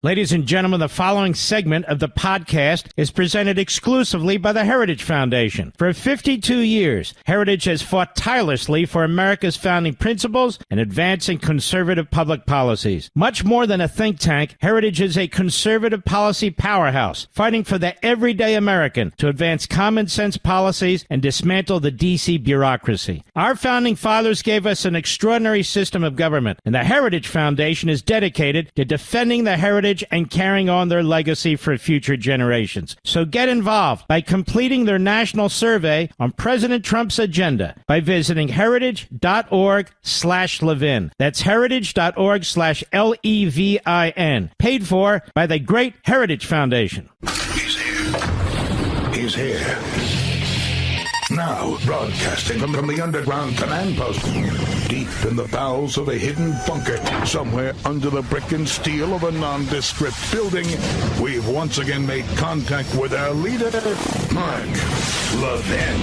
Ladies and gentlemen, the following segment of the podcast is presented exclusively by the Heritage Foundation. For 52 years, Heritage has fought tirelessly for America's founding principles and advancing conservative public policies. Much more than a think tank, Heritage is a conservative policy powerhouse, fighting for the everyday American to advance common sense policies and dismantle the D.C. bureaucracy. Our founding fathers gave us an extraordinary system of government, and the Heritage Foundation is dedicated to defending the heritage and carrying on their legacy for future generations. So get involved by completing their national survey on President Trump's agenda by visiting heritage.org/Levin. That's heritage.org/Levin. Paid for by the Great Heritage Foundation. He's here. He's here. Now, broadcasting from the underground command post, deep in the bowels of a hidden bunker, somewhere under the brick and steel of a nondescript building, we've once again made contact with our leader, Mark Levin.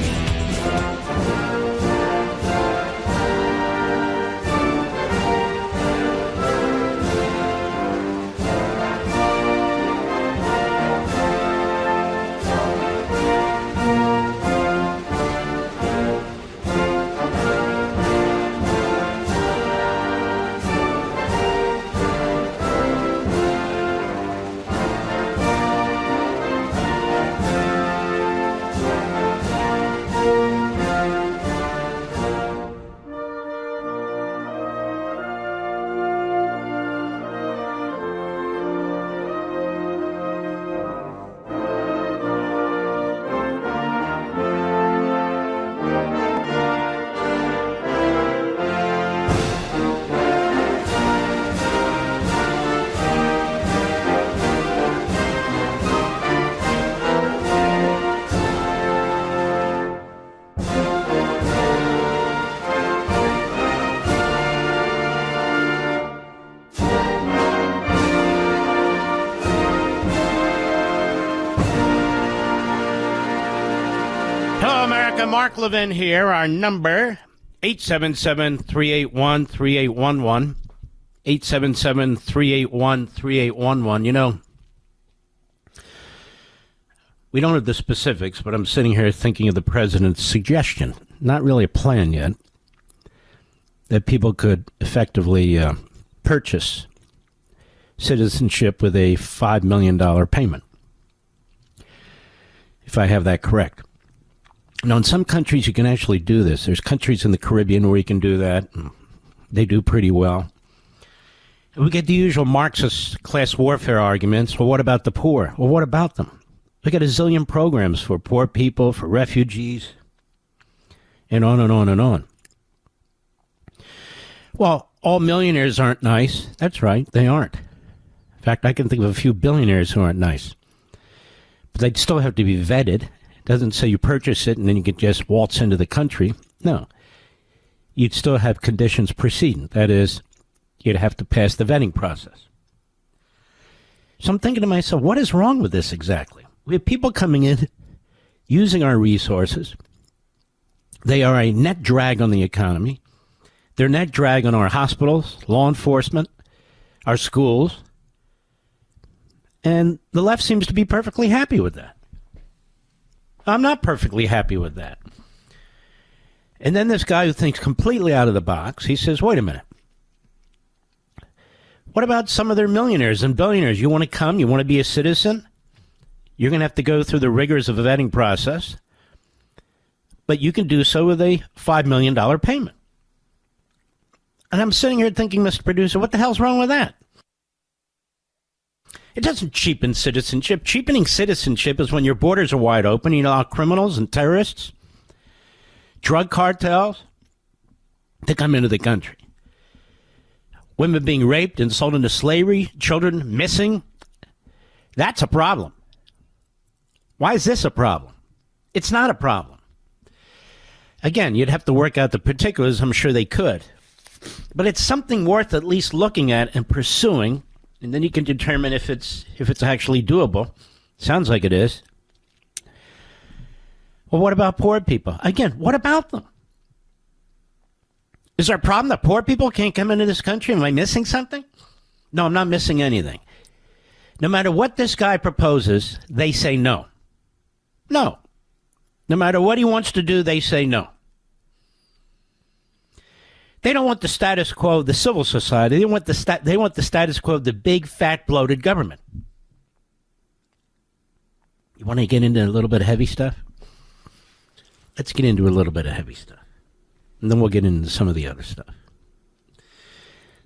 Mark Levin here. Our number, 877-381-3811. 877-381-3811. You know, we don't have the specifics, but I'm sitting here thinking of the president's suggestion, not really a plan yet, that people could effectively purchase citizenship with a $5 million payment, if I have that correct. Now, in some countries, you can actually do this. There's countries in the Caribbean where you can do that. They do pretty well. And we get the usual Marxist class warfare arguments. Well, what about the poor? Well, what about them? We got a zillion programs for poor people, for refugees, and on and on and on. Well, all millionaires aren't nice. That's right, they aren't. In fact, I can think of a few billionaires who aren't nice. But they'd still have to be vetted. Doesn't say you purchase it and then you can just waltz into the country. No. You'd still have conditions precedent. That is, you'd have to pass the vetting process. So I'm thinking to myself, what is wrong with this exactly? We have people coming in, using our resources. They are a net drag on the economy. They're a net drag on our hospitals, law enforcement, our schools. And the left seems to be perfectly happy with that. I'm not perfectly happy with that. And then this guy who thinks completely out of the box, he says, wait a minute. What about some of their millionaires and billionaires? You want to come? You want to be a citizen? You're going to have to go through the rigors of a vetting process. But you can do so with a $5 million payment. And I'm sitting here thinking, Mr. Producer, what the hell's wrong with that? It doesn't cheapen citizenship. Cheapening citizenship is when your borders are wide open, you allow criminals and terrorists, drug cartels to come into the country. Women being raped and sold into slavery, children missing. That's a problem. Why is this a problem? It's not a problem. Again, you'd have to work out the particulars. I'm sure they could. But it's something worth at least looking at and pursuing. And then you can determine if it's actually doable. Sounds like it is. Well, what about poor people? Again, what about them? Is there a problem that poor people can't come into this country? Am I missing something? No, I'm not missing anything. No matter what this guy proposes, they say no. No. No matter what he wants to do, they say no. They don't want the status quo of the civil society. They want the status quo of the big, fat, bloated government. You want to get into a little bit of heavy stuff? Let's get into a little bit of heavy stuff. And then we'll get into some of the other stuff.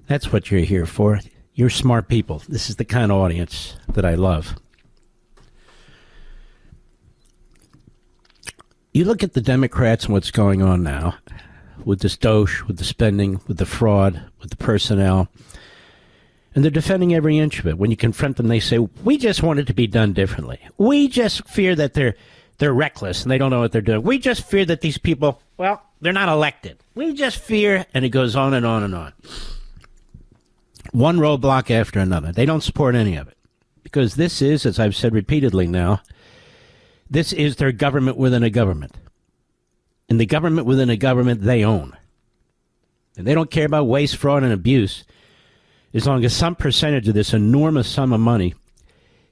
That's what you're here for. You're smart people. This is the kind of audience that I love. You look at the Democrats and what's going on now with this dosh, with the spending, with the fraud, with the personnel, and they're defending every inch of it. When you confront them, they say, we just want it to be done differently. We just fear that they're reckless and they don't know what they're doing. We just fear that these people, well, they're not elected. We just fear, and it goes on and on and on. One roadblock after another. They don't support any of it. Because this is, as I've said repeatedly now, this is their government within a government. And the government within a government they own. And they don't care about waste, fraud, and abuse as long as some percentage of this enormous sum of money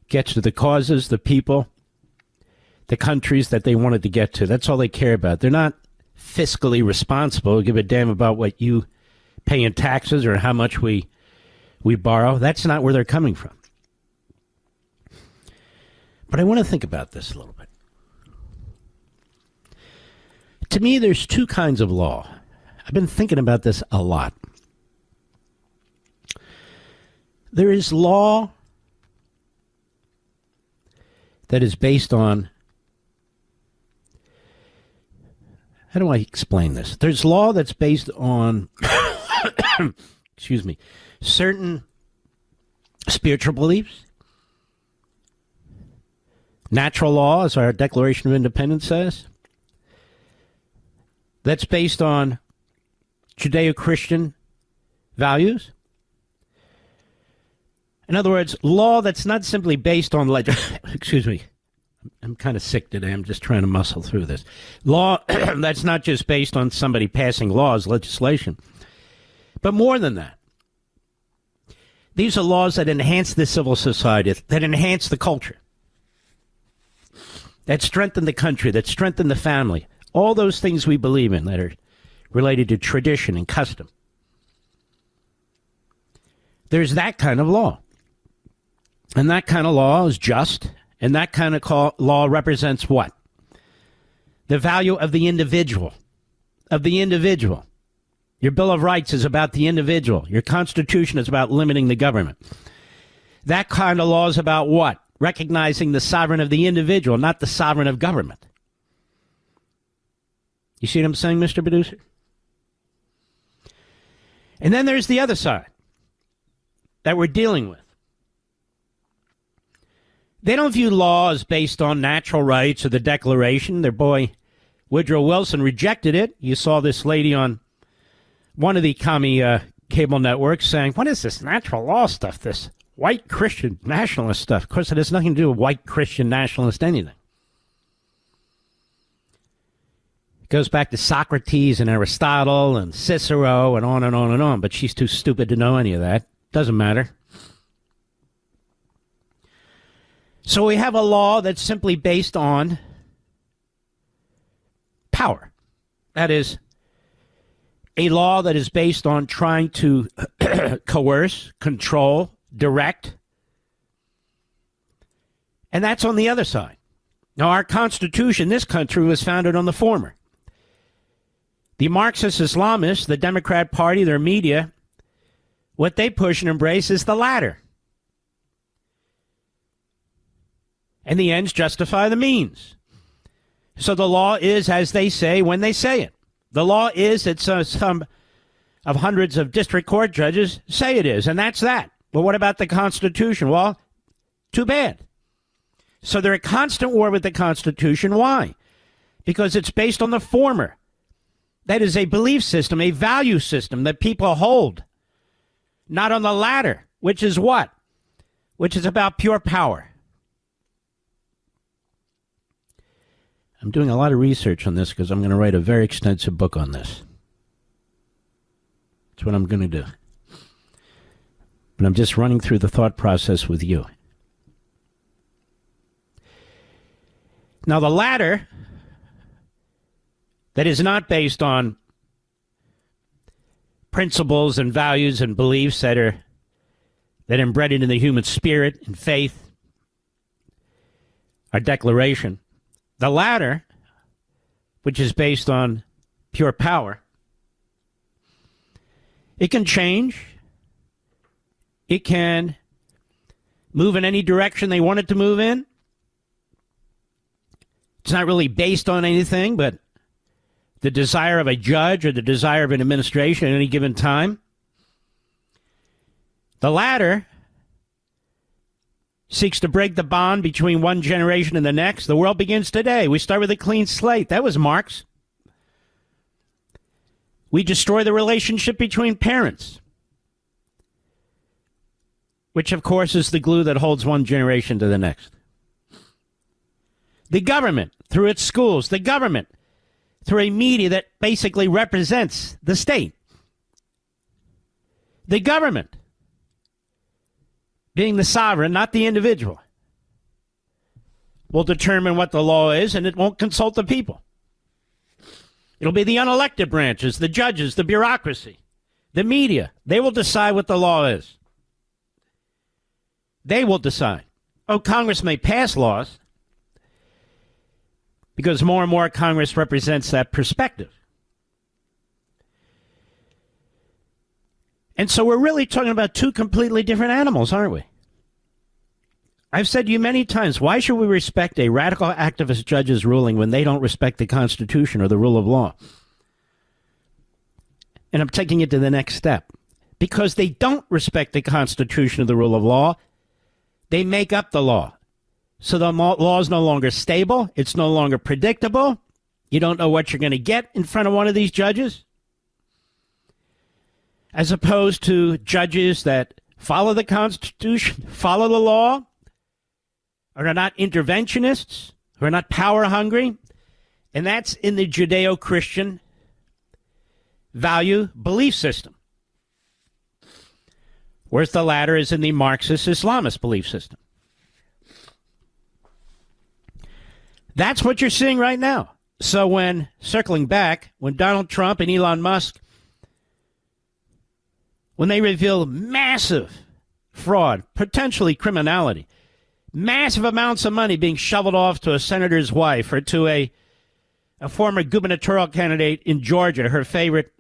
gets to the causes, the people, the countries that they wanted to get to. That's all they care about. They're not fiscally responsible, give a damn about what you pay in taxes or how much we borrow. That's not where they're coming from. But I want to think about this a little bit. To me, there's two kinds of law. I've been thinking about this a lot. There is law that is based on, how do I explain this? There's law that's based on, excuse me, certain spiritual beliefs. Natural law, as our Declaration of Independence says. That's based on Judeo-Christian values. In other words, law that's not simply based on excuse me, I'm kind of sick today. I'm just trying to muscle through this. Law that's not just based on somebody passing laws, legislation, but more than that. These are laws that enhance the civil society, that enhance the culture, that strengthen the country, that strengthen the family. All those things we believe in that are related to tradition and custom. There's that kind of law. And that kind of law is just, and that kind of law represents what? The value of the individual. Of the individual. Your Bill of Rights is about the individual. Your Constitution is about limiting the government. That kind of law is about what? Recognizing the sovereign of the individual, not the sovereign of government. You see what I'm saying, Mr. Producer? And then there's the other side that we're dealing with. They don't view law as based on natural rights or the Declaration. Their boy Woodrow Wilson rejected it. You saw this lady on one of the commie cable networks saying, what is this natural law stuff, this white Christian nationalist stuff? Of course, it has nothing to do with white Christian nationalist anything. It goes back to Socrates and Aristotle and Cicero and on and on and on, but she's too stupid to know any of that. Doesn't matter. So we have a law that's simply based on power. That is, a law that is based on trying to coerce, control, direct. And that's on the other side. Now, our Constitution, this country, was founded on the former. The Marxist Islamists, the Democrat Party, their media, what they push and embrace is the latter. And the ends justify the means. So the law is, as they say, when they say it. The law is that some of hundreds of district court judges say it is, and that's that. But what about the Constitution? Well, too bad. So they're at constant war with the Constitution. Why? Because it's based on the former. That is a belief system, a value system that people hold. Not on the latter, which is what? Which is about pure power. I'm doing a lot of research on this because I'm going to write a very extensive book on this. That's what I'm going to do. But I'm just running through the thought process with you. Now, the latter, that is not based on principles and values and beliefs that are embedded in the human spirit and faith, our declaration. The latter, which is based on pure power, it can change. It can move in any direction they want it to move in. It's not really based on anything but the desire of a judge or the desire of an administration at any given time. The latter seeks to break the bond between one generation and the next. The world begins today. We start with a clean slate. That was Marx. We destroy the relationship between parents, which, of course, is the glue that holds one generation to the next. The government, through its schools, the government, through a media that basically represents the state. The government, being the sovereign, not the individual, will determine what the law is, and it won't consult the people. It'll be the unelected branches, the judges, the bureaucracy, the media. They will decide what the law is. They will decide. Oh, Congress may pass laws because more and more Congress represents that perspective. And so we're really talking about two completely different animals, aren't we? I've said to you many times, why should we respect a radical activist judge's ruling when they don't respect the Constitution or the rule of law? And I'm taking it to the next step. Because they don't respect the Constitution or the rule of law, they make up the law. So the law is no longer stable. It's no longer predictable. You don't know what you're going to get in front of one of these judges. As opposed to judges that follow the Constitution, follow the law, are not interventionists, who are not power hungry. And that's in the Judeo-Christian value belief system. Whereas the latter is in the Marxist Islamist belief system. That's what you're seeing right now. So when, circling back, when Donald Trump and Elon Musk, when they reveal massive fraud, potentially criminality, massive amounts of money being shoveled off to a senator's wife or to a former gubernatorial candidate in Georgia, her favorite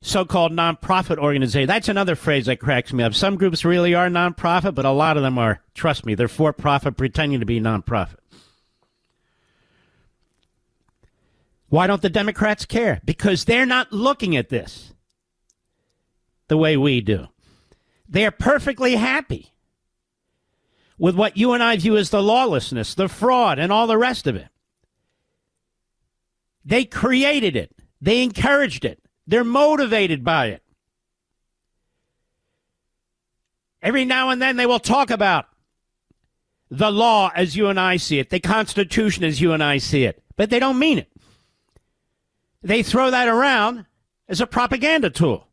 so-called nonprofit organization. That's another phrase that cracks me up. Some groups really are nonprofit, but a lot of them are, trust me, they're for-profit pretending to be nonprofit. Why don't the Democrats care? Because they're not looking at this the way we do. They're perfectly happy with what you and I view as the lawlessness, the fraud, and all the rest of it. They created it. They encouraged it. They're motivated by it. Every now and then they will talk about the law as you and I see it, the Constitution as you and I see it, but they don't mean it. They throw that around as a propaganda tool.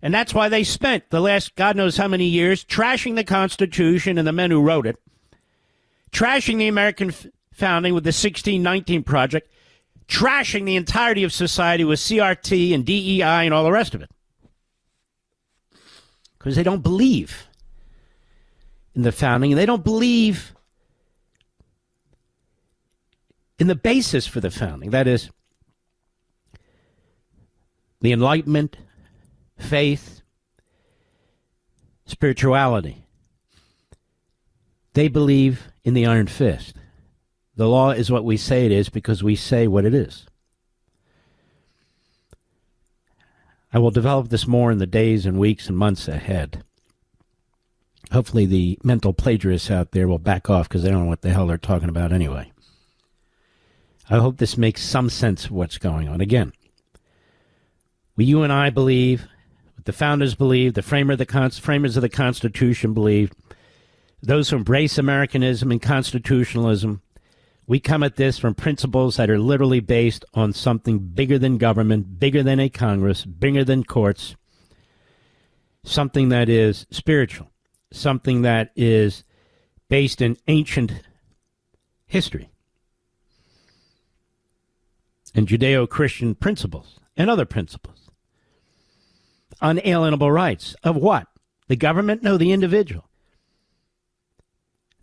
And that's why they spent the last God knows how many years trashing the Constitution and the men who wrote it, trashing the American founding with the 1619 Project, trashing the entirety of society with CRT and DEI and all the rest of it. Because they don't believe in the founding, and they don't believe in the basis for the founding. That is, the Enlightenment, faith, spirituality. They believe in the iron fist. The law is what we say it is because we say what it is. I will develop this more in the days and weeks and months ahead. Hopefully the mental plagiarists out there will back off because they don't know what the hell they're talking about anyway. I hope this makes some sense of what's going on. Again, you and I believe, what the founders believed, the framers of the Constitution believed, those who embrace Americanism and constitutionalism, we come at this from principles that are literally based on something bigger than government, bigger than a Congress, bigger than courts, something that is spiritual, something that is based in ancient history and Judeo-Christian principles and other principles. Unalienable rights of what? The government? No, the individual.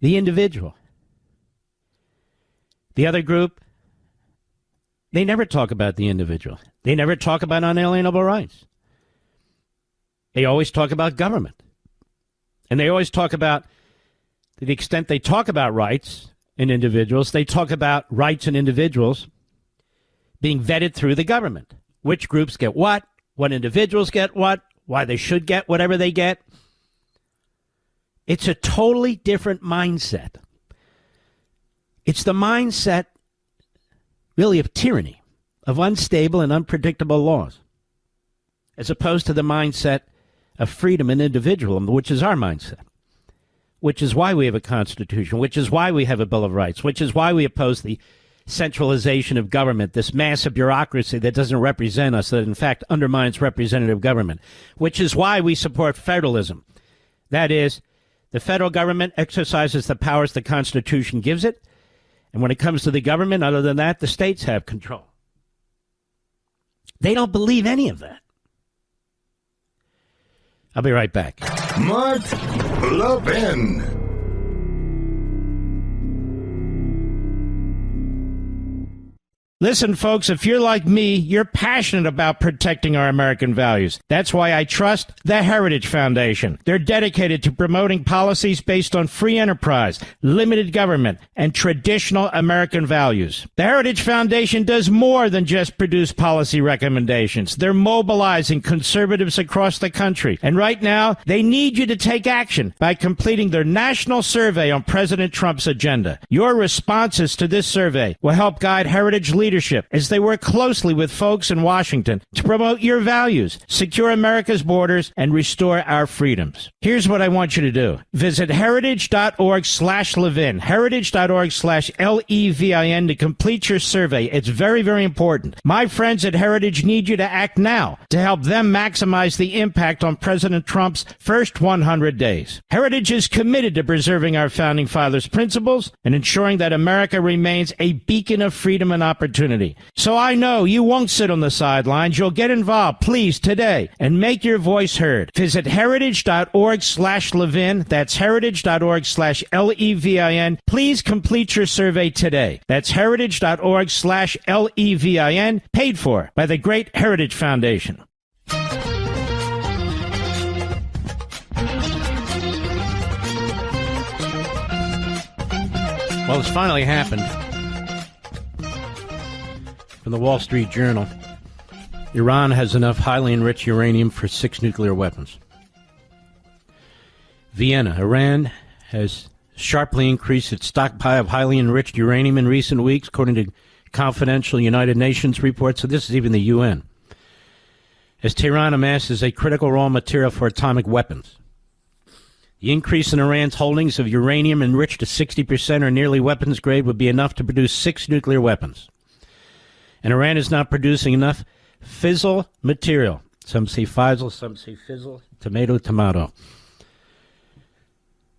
The individual. The other group, they never talk about the individual. They never talk about unalienable rights. They always talk about government. And they always talk about, to the extent they talk about rights in individuals, they talk about rights in individuals being vetted through the government. Which groups get what individuals get what, why they should get whatever they get. It's a totally different mindset. It's the mindset, really, of tyranny, of unstable and unpredictable laws, as opposed to the mindset of freedom and individualism, which is our mindset, which is why we have a Constitution, which is why we have a Bill of Rights, which is why we oppose the centralization of government, this massive bureaucracy that doesn't represent us, that in fact undermines representative government, which is why we support federalism. That is, the federal government exercises the powers the Constitution gives it, and when it comes to the government, other than that, the states have control. They don't believe any of that. I'll be right back. Mark Levin. Listen, folks, if you're like me, you're passionate about protecting our American values. That's why I trust the Heritage Foundation. They're dedicated to promoting policies based on free enterprise, limited government, and traditional American values. The Heritage Foundation does more than just produce policy recommendations. They're mobilizing conservatives across the country. And right now, they need you to take action by completing their national survey on President Trump's agenda. Your responses to this survey will help guide Heritage leadership as they work closely with folks in Washington to promote your values, secure America's borders, and restore our freedoms. Here's what I want you to do. Visit heritage.org/Levin, heritage.org/Levin to complete your survey. It's very, very important. My friends at Heritage need you to act now to help them maximize the impact on President Trump's first 100 days. Heritage is committed to preserving our Founding Fathers' principles and ensuring that America remains a beacon of freedom and opportunity. So I know you won't sit on the sidelines. You'll get involved, please, today, and make your voice heard. Visit heritage.org/Levin. That's heritage.org/Levin. Please complete your survey today. That's heritage.org/Levin, paid for by the Great Heritage Foundation. Well, it's finally happened. From the Wall Street Journal, Iran has enough highly enriched uranium for 6 nuclear weapons. Vienna, Iran has sharply increased its stockpile of highly enriched uranium in recent weeks, according to confidential United Nations reports. So this is even the UN. As Tehran amasses a critical raw material for atomic weapons. The increase in Iran's holdings of uranium enriched to 60% or nearly weapons grade would be enough to produce 6 nuclear weapons. And Iran is not producing enough fissile material. Some say fissile, some say fizzle, tomato.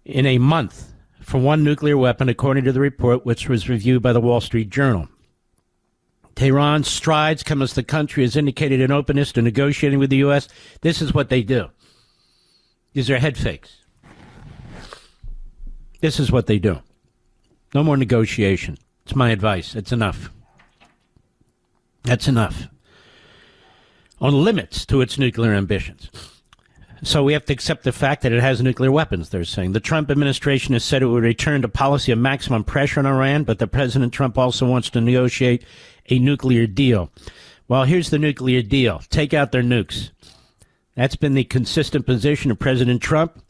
In a month for 1 nuclear weapon, according to the report, which was reviewed by the Wall Street Journal. Tehran's strides come as the country has indicated an openness to negotiating with the U.S. This is what they do. These are head fakes. This is what they do. No more negotiation. It's my advice. It's enough. That's enough. On limits to its nuclear ambitions. So we have to accept the fact that it has nuclear weapons, they're saying. The Trump administration has said it would return to policy of maximum pressure on Iran, but the President Trump also wants to negotiate a nuclear deal. Well, here's the nuclear deal. Take out their nukes. That's been the consistent position of President Trump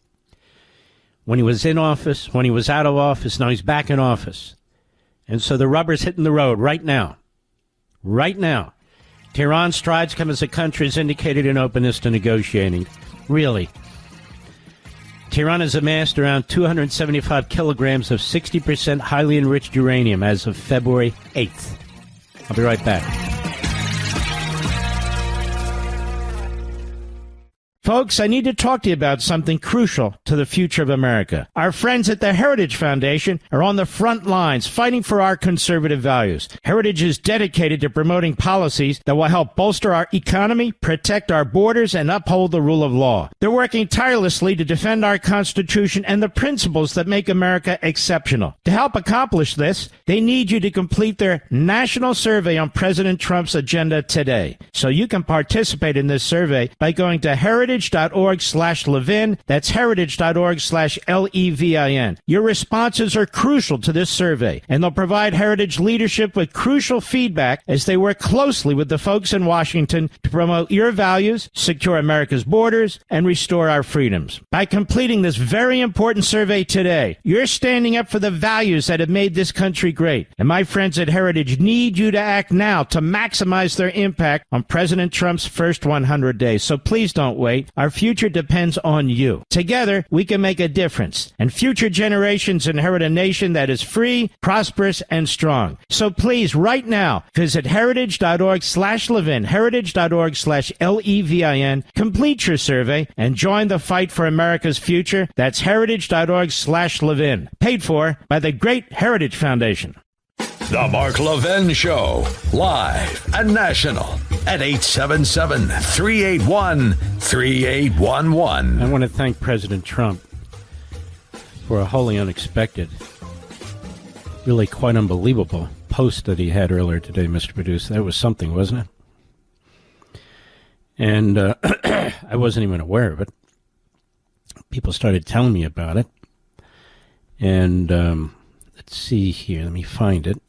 when he was in office, when he was out of office, now he's back in office. And so the rubber's hitting the road right now. Right now. Tehran's strides come as the country has indicated an openness to negotiating. Really. Tehran has amassed around 275 kilograms of 60% highly enriched uranium as of February 8th. I'll be right back. Folks, I need to talk to you about something crucial to the future of America. Our friends at the Heritage Foundation are on the front lines fighting for our conservative values. Heritage is dedicated to promoting policies that will help bolster our economy, protect our borders, and uphold the rule of law. They're working tirelessly to defend our Constitution and the principles that make America exceptional. To help accomplish this, they need you to complete their national survey on President Trump's agenda today. So you can participate in this survey by going to heritage.org/Levin. That's heritage.org/Levin. Your responses are crucial to this survey, and they'll provide Heritage leadership with crucial feedback as they work closely with the folks in Washington to promote your values, secure America's borders, and restore our freedoms. By completing this very important survey today, you're standing up for the values that have made this country great. And my friends at Heritage need you to act now to maximize their impact on President Trump's first 100 days. So please don't wait. Our future depends on you. Together, we can make a difference, and future generations inherit a nation that is free, prosperous, and strong. So please, right now, visit heritage.org/Levin, heritage.org/Levin, complete your survey, and join the fight for America's future. That's heritage.org/Levin, paid for by the Great Heritage Foundation. The Mark Levin Show, live and national at 877-381-3811. I want to thank President Trump for a wholly unexpected, really quite unbelievable post that he had earlier today, Mr. Producer. That was something, wasn't it? And I wasn't even aware of it. People started telling me about it. And let's see here. Let me find it.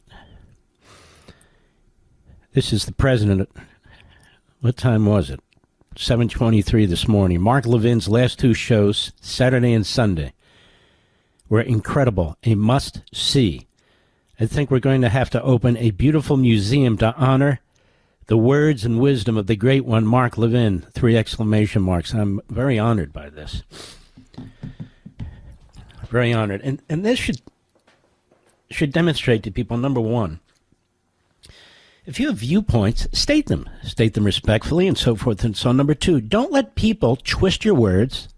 This is the president. What time was it? 7:23 this morning. Mark Levin's last two shows, Saturday and Sunday, were incredible. A must-see. I think we're going to have to open a beautiful museum to honor the words and wisdom of the great one, Mark Levin, 3 exclamation marks. I'm very honored by this. Very honored. And this should demonstrate to people, number one, if you have viewpoints, state them respectfully and so forth and so on. Number two, don't let people twist your words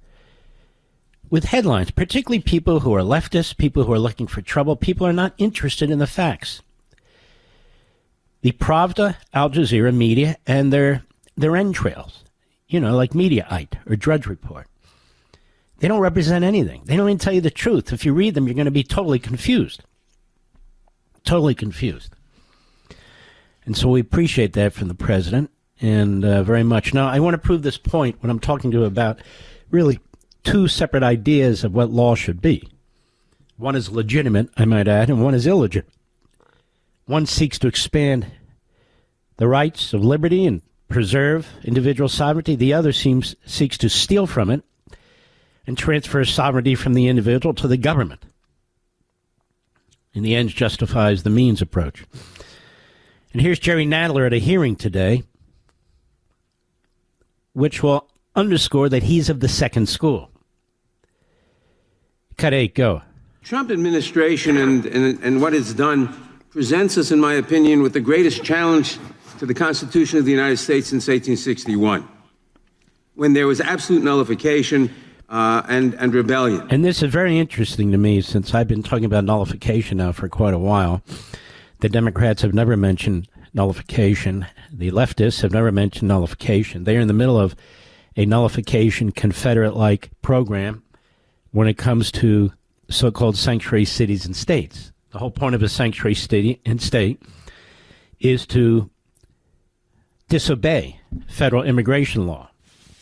with headlines, particularly people who are leftists, people who are looking for trouble. People are not interested in the facts. The Pravda, Al Jazeera media, and their entrails, like Mediaite or Drudge Report. They don't represent anything. They don't even tell you the truth. If you read them, you're going to be totally confused. Totally confused. And so we appreciate that from the president, and very much. Now, I want to prove this point when I'm talking to you about really two separate ideas of what law should be. One is legitimate, I might add, and one is illegitimate. One seeks to expand the rights of liberty and preserve individual sovereignty. The other seeks to steal from it and transfer sovereignty from the individual to the government. In the end, justifies the means approach. And here's Jerry Nadler at a hearing today, which will underscore that he's of the second school. Cut 8, go. Trump administration and what it's done presents us, in my opinion, with the greatest challenge to the Constitution of the United States since 1861, when there was absolute nullification and rebellion. And this is very interesting to me, since I've been talking about nullification now for quite a while. The Democrats have never mentioned nullification. The leftists have never mentioned nullification. They are in the middle of a nullification Confederate-like program when it comes to so-called sanctuary cities and states. The whole point of a sanctuary city and state is to disobey federal immigration law.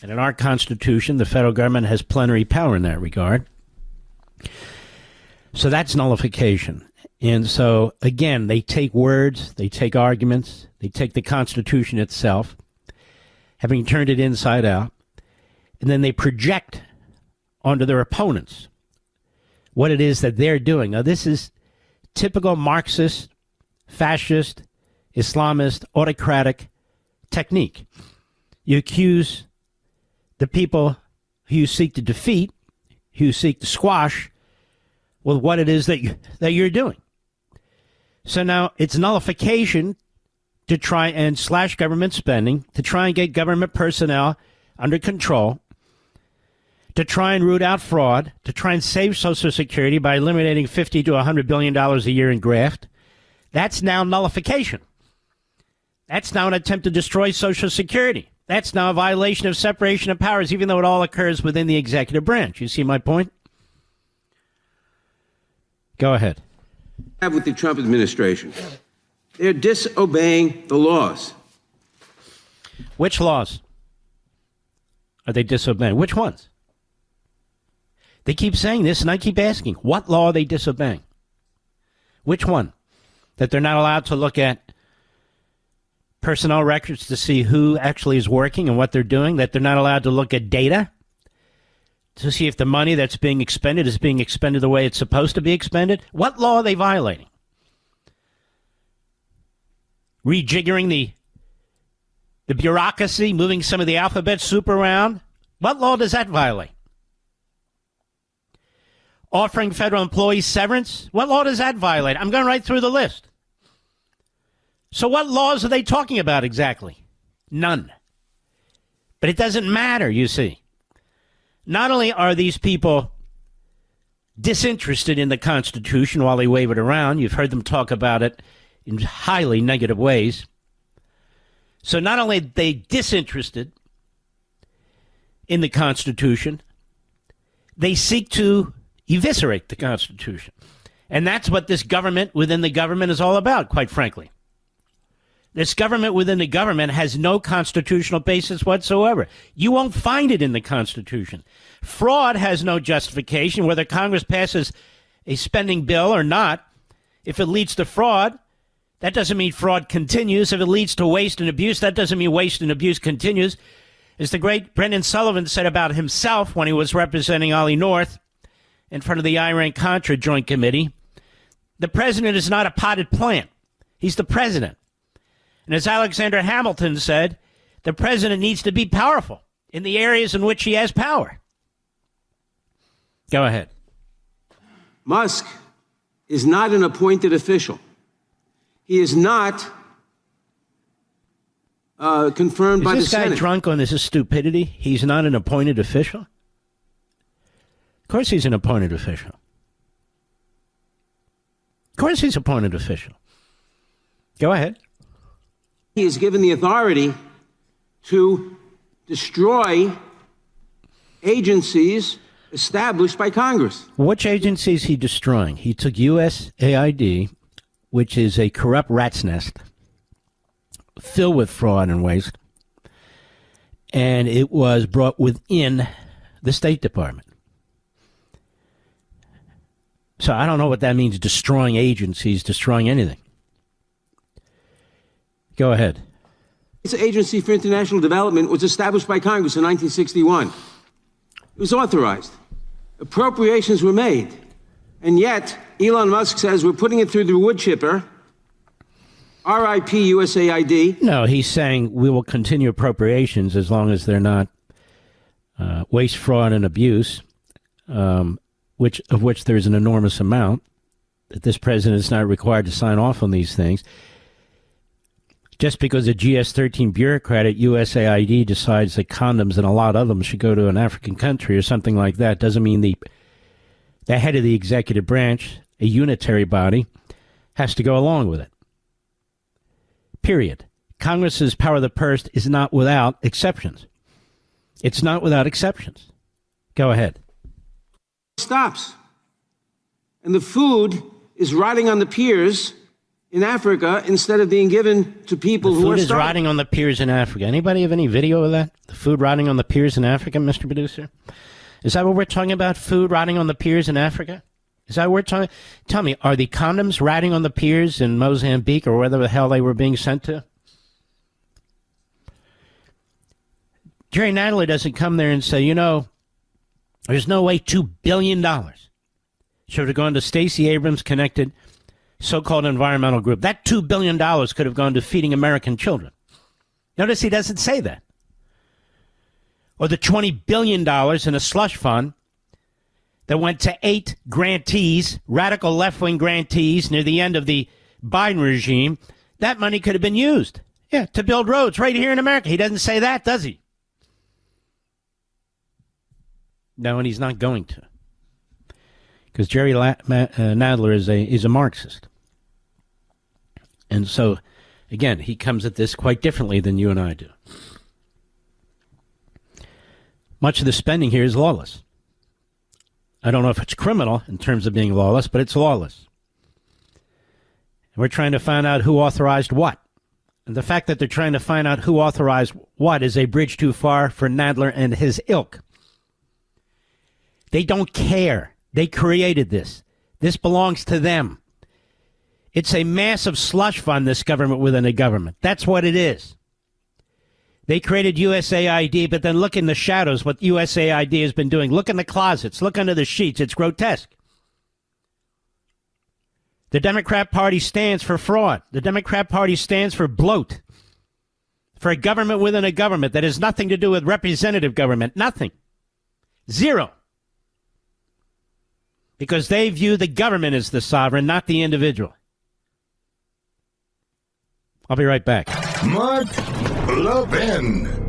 And in our Constitution, the federal government has plenary power in that regard. So that's nullification. And so, again, they take words, they take arguments, they take the Constitution itself, having turned it inside out, and then they project onto their opponents what it is that they're doing. Now, this is typical Marxist, fascist, Islamist, autocratic technique. You accuse the people who you seek to defeat, who you seek to squash, with what it is that you're doing. So now it's nullification to try and slash government spending, to try and get government personnel under control, to try and root out fraud, to try and save Social Security by eliminating $50 to $100 billion a year in graft. That's now nullification. That's now an attempt to destroy Social Security. That's now a violation of separation of powers, even though it all occurs within the executive branch. You see my point? Go ahead. With the Trump administration, they're disobeying the laws. Which laws are they disobeying? Which ones? They keep saying this, and I keep asking, what law are they disobeying? Which one? That they're not allowed to look at personnel records to see who actually is working and what they're doing? That they're not allowed to look at data to see if the money that's being expended is being expended the way it's supposed to be expended? What law are they violating? Rejiggering the bureaucracy, moving some of the alphabet soup around? What law does that violate? Offering federal employees severance? What law does that violate? I'm going right through the list. So what laws are they talking about exactly? None. But it doesn't matter, you see. Not only are these people disinterested in the Constitution while they wave it around, you've heard them talk about it in highly negative ways. So not only are they disinterested in the Constitution, they seek to eviscerate the Constitution. And that's what this government within the government is all about, quite frankly. This government within the government has no constitutional basis whatsoever. You won't find it in the Constitution. Fraud has no justification, whether Congress passes a spending bill or not. If it leads to fraud, that doesn't mean fraud continues. If it leads to waste and abuse, that doesn't mean waste and abuse continues. As the great Brendan Sullivan said about himself when he was representing Ollie North in front of the Iran-Contra Joint Committee, the president is not a potted plant. He's the president. And as Alexander Hamilton said, the president needs to be powerful in the areas in which he has power. Go ahead. Musk is not an appointed official. He is not confirmed by the Senate. Is this guy drunk on this stupidity? He's not an appointed official? Of course he's an appointed official. Of course he's an appointed official. Go ahead. He is given the authority to destroy agencies established by Congress. Which agencies is he destroying? He took USAID, which is a corrupt rat's nest filled with fraud and waste, and it was brought within the State Department. So I don't know what that means, destroying agencies, destroying anything. Go ahead. This Agency for International Development was established by Congress in 1961. It was authorized. Appropriations were made. And yet, Elon Musk says we're putting it through the wood chipper. RIP USAID. No, he's saying we will continue appropriations as long as they're not waste, fraud, and abuse, of which there's an enormous amount, that this president is not required to sign off on these things. Just because a GS-13 bureaucrat at USAID decides that condoms and a lot of them should go to an African country or something like that doesn't mean the head of the executive branch, a unitary body, has to go along with it. Period. Congress's power of the purse is not without exceptions. It's not without exceptions. Go ahead. Stops. And the food is rotting on the piers in Africa instead of being given to people who are starving. The food is rotting on the piers in Africa. Anybody have any video of that? The food rotting on the piers in Africa, Mr. Producer? Is that what we're talking about? Food rotting on the piers in Africa? Is that what we're talking? Tell me, are the condoms rotting on the piers in Mozambique or wherever the hell they were being sent to? Jerry Nadler doesn't come there and say, you know, there's no way $2 billion should have gone to Stacey Abrams connected so-called environmental group. That $2 billion could have gone to feeding American children. Notice he doesn't say that. Or the $20 billion in a slush fund that went to 8 grantees, radical left-wing grantees near the end of the Biden regime. That money could have been used, to build roads right here in America. He doesn't say that, does he? No, and he's not going to. Because Jerry Nadler is a Marxist. And so, again, he comes at this quite differently than you and I do. Much of the spending here is lawless. I don't know if it's criminal in terms of being lawless, but it's lawless. And we're trying to find out who authorized what. And the fact that they're trying to find out who authorized what is a bridge too far for Nadler and his ilk. They don't care. They created this. This belongs to them. It's a massive slush fund, this government within a government. That's what it is. They created USAID, but then look in the shadows what USAID has been doing. Look in the closets. Look under the sheets. It's grotesque. The Democrat Party stands for fraud. The Democrat Party stands for bloat. For a government within a government that has nothing to do with representative government. Nothing. Zero. Because they view the government as the sovereign, not the individual. I'll be right back. Mark Levin.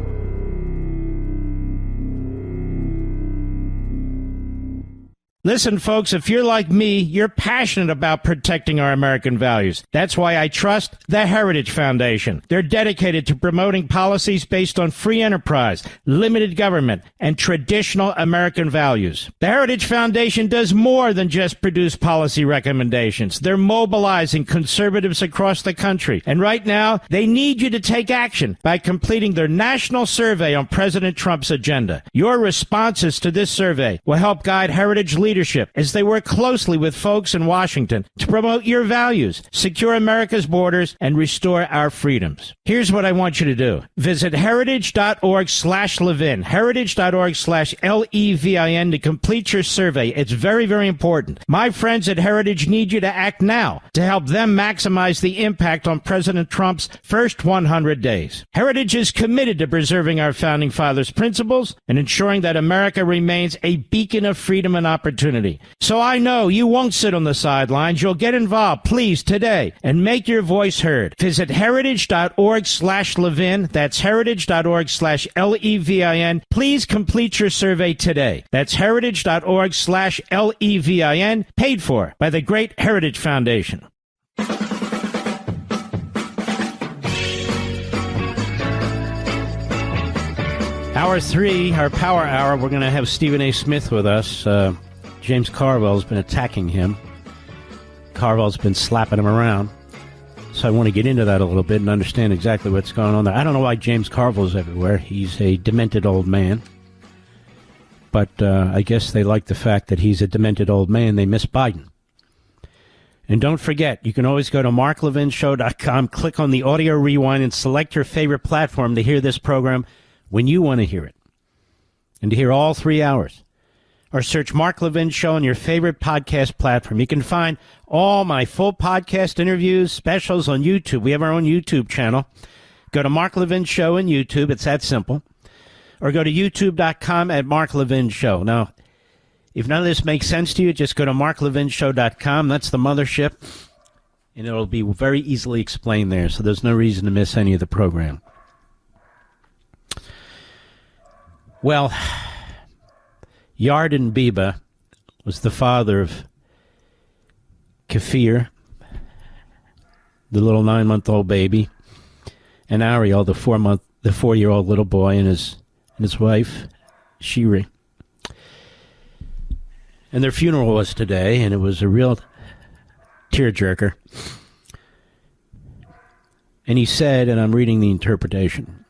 Listen, folks, if you're like me, you're passionate about protecting our American values. That's why I trust the Heritage Foundation. They're dedicated to promoting policies based on free enterprise, limited government, and traditional American values. The Heritage Foundation does more than just produce policy recommendations. They're mobilizing conservatives across the country. And right now, they need you to take action by completing their national survey on President Trump's agenda. Your responses to this survey will help guide Heritage leaders as they work closely with folks in Washington to promote your values, secure America's borders, and restore our freedoms. Here's what I want you to do. Visit heritage.org/Levin, heritage.org/LEVIN to complete your survey. It's very, very important. My friends at Heritage need you to act now to help them maximize the impact on President Trump's first 100 days. Heritage is committed to preserving our Founding Fathers' principles and ensuring that America remains a beacon of freedom and opportunity. So I know you won't sit on the sidelines. You'll get involved, please, today, and make your voice heard. Visit heritage.org/Levin. That's heritage.org/LEVIN. Please complete your survey today. That's heritage.org/LEVIN, paid for by the Great Heritage Foundation. Hour 3, our power hour, we're going to have Stephen A. Smith with us. James Carville has been attacking him. Carville's been slapping him around. So I want to get into that a little bit and understand exactly what's going on there. I don't know why James Carville's everywhere. He's a demented old man. But I guess they like the fact that he's a demented old man. They miss Biden. And don't forget, you can always go to marklevinshow.com, click on the audio rewind, and select your favorite platform to hear this program when you want to hear it. And to hear all 3 hours. Or search Mark Levin Show on your favorite podcast platform. You can find all my full podcast interviews, specials on YouTube. We have our own YouTube channel. Go to Mark Levin Show on YouTube. It's that simple. Or go to youtube.com at Mark Levin Show. Now, if none of this makes sense to you, just go to marklevinshow.com. That's the mothership. And it'll be very easily explained there. So there's no reason to miss any of the program. Well, Yarden Biba was the father of Kafir, the little 9-month-old baby, and Ariel, the 4-year-old little boy, and his wife, Shiri. And their funeral was today, and it was a real tearjerker. And he said, and I'm reading the interpretation,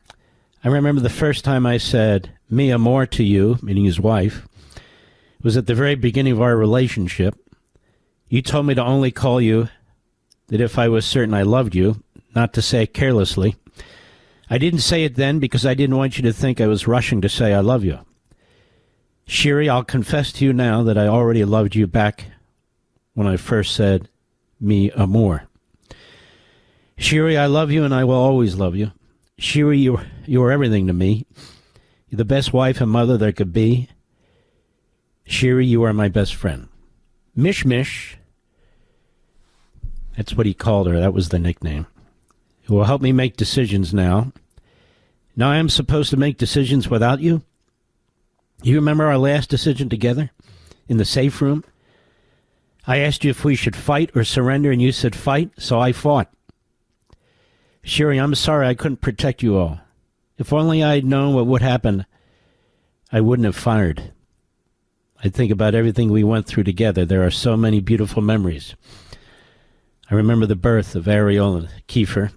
I remember the first time I said, "Mi amor" to you, meaning his wife, was at the very beginning of our relationship. You told me to only call you that if I was certain I loved you, not to say it carelessly. I didn't say it then because I didn't want you to think I was rushing to say I love you. Shiri, I'll confess to you now that I already loved you back when I first said, "Mi amor." Shiri, I love you and I will always love you. Shiri, you are everything to me. You're the best wife and mother there could be. Shiri, you are my best friend. Mish Mish, that's what he called her. That was the nickname. It will help me make decisions now. Now I am supposed to make decisions without you? You remember our last decision together in the safe room? I asked you if we should fight or surrender, and you said fight, so I fought. Sherry, I'm sorry I couldn't protect you all. If only I had known what would happen, I wouldn't have fired. I think about everything we went through together. There are so many beautiful memories. I remember the birth of Ariel and Kiefer.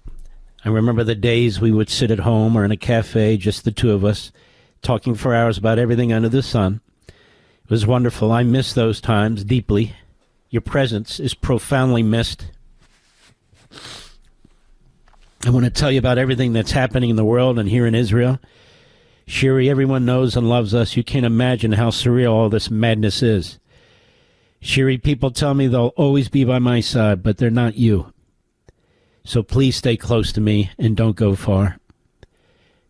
I remember the days we would sit at home or in a cafe, just the two of us, talking for hours about everything under the sun. It was wonderful. I miss those times deeply. Your presence is profoundly missed. I want to tell you about everything that's happening in the world and here in Israel. Shiri, everyone knows and loves us. You can't imagine how surreal all this madness is. Shiri, people tell me they'll always be by my side, but they're not you. So please stay close to me and don't go far.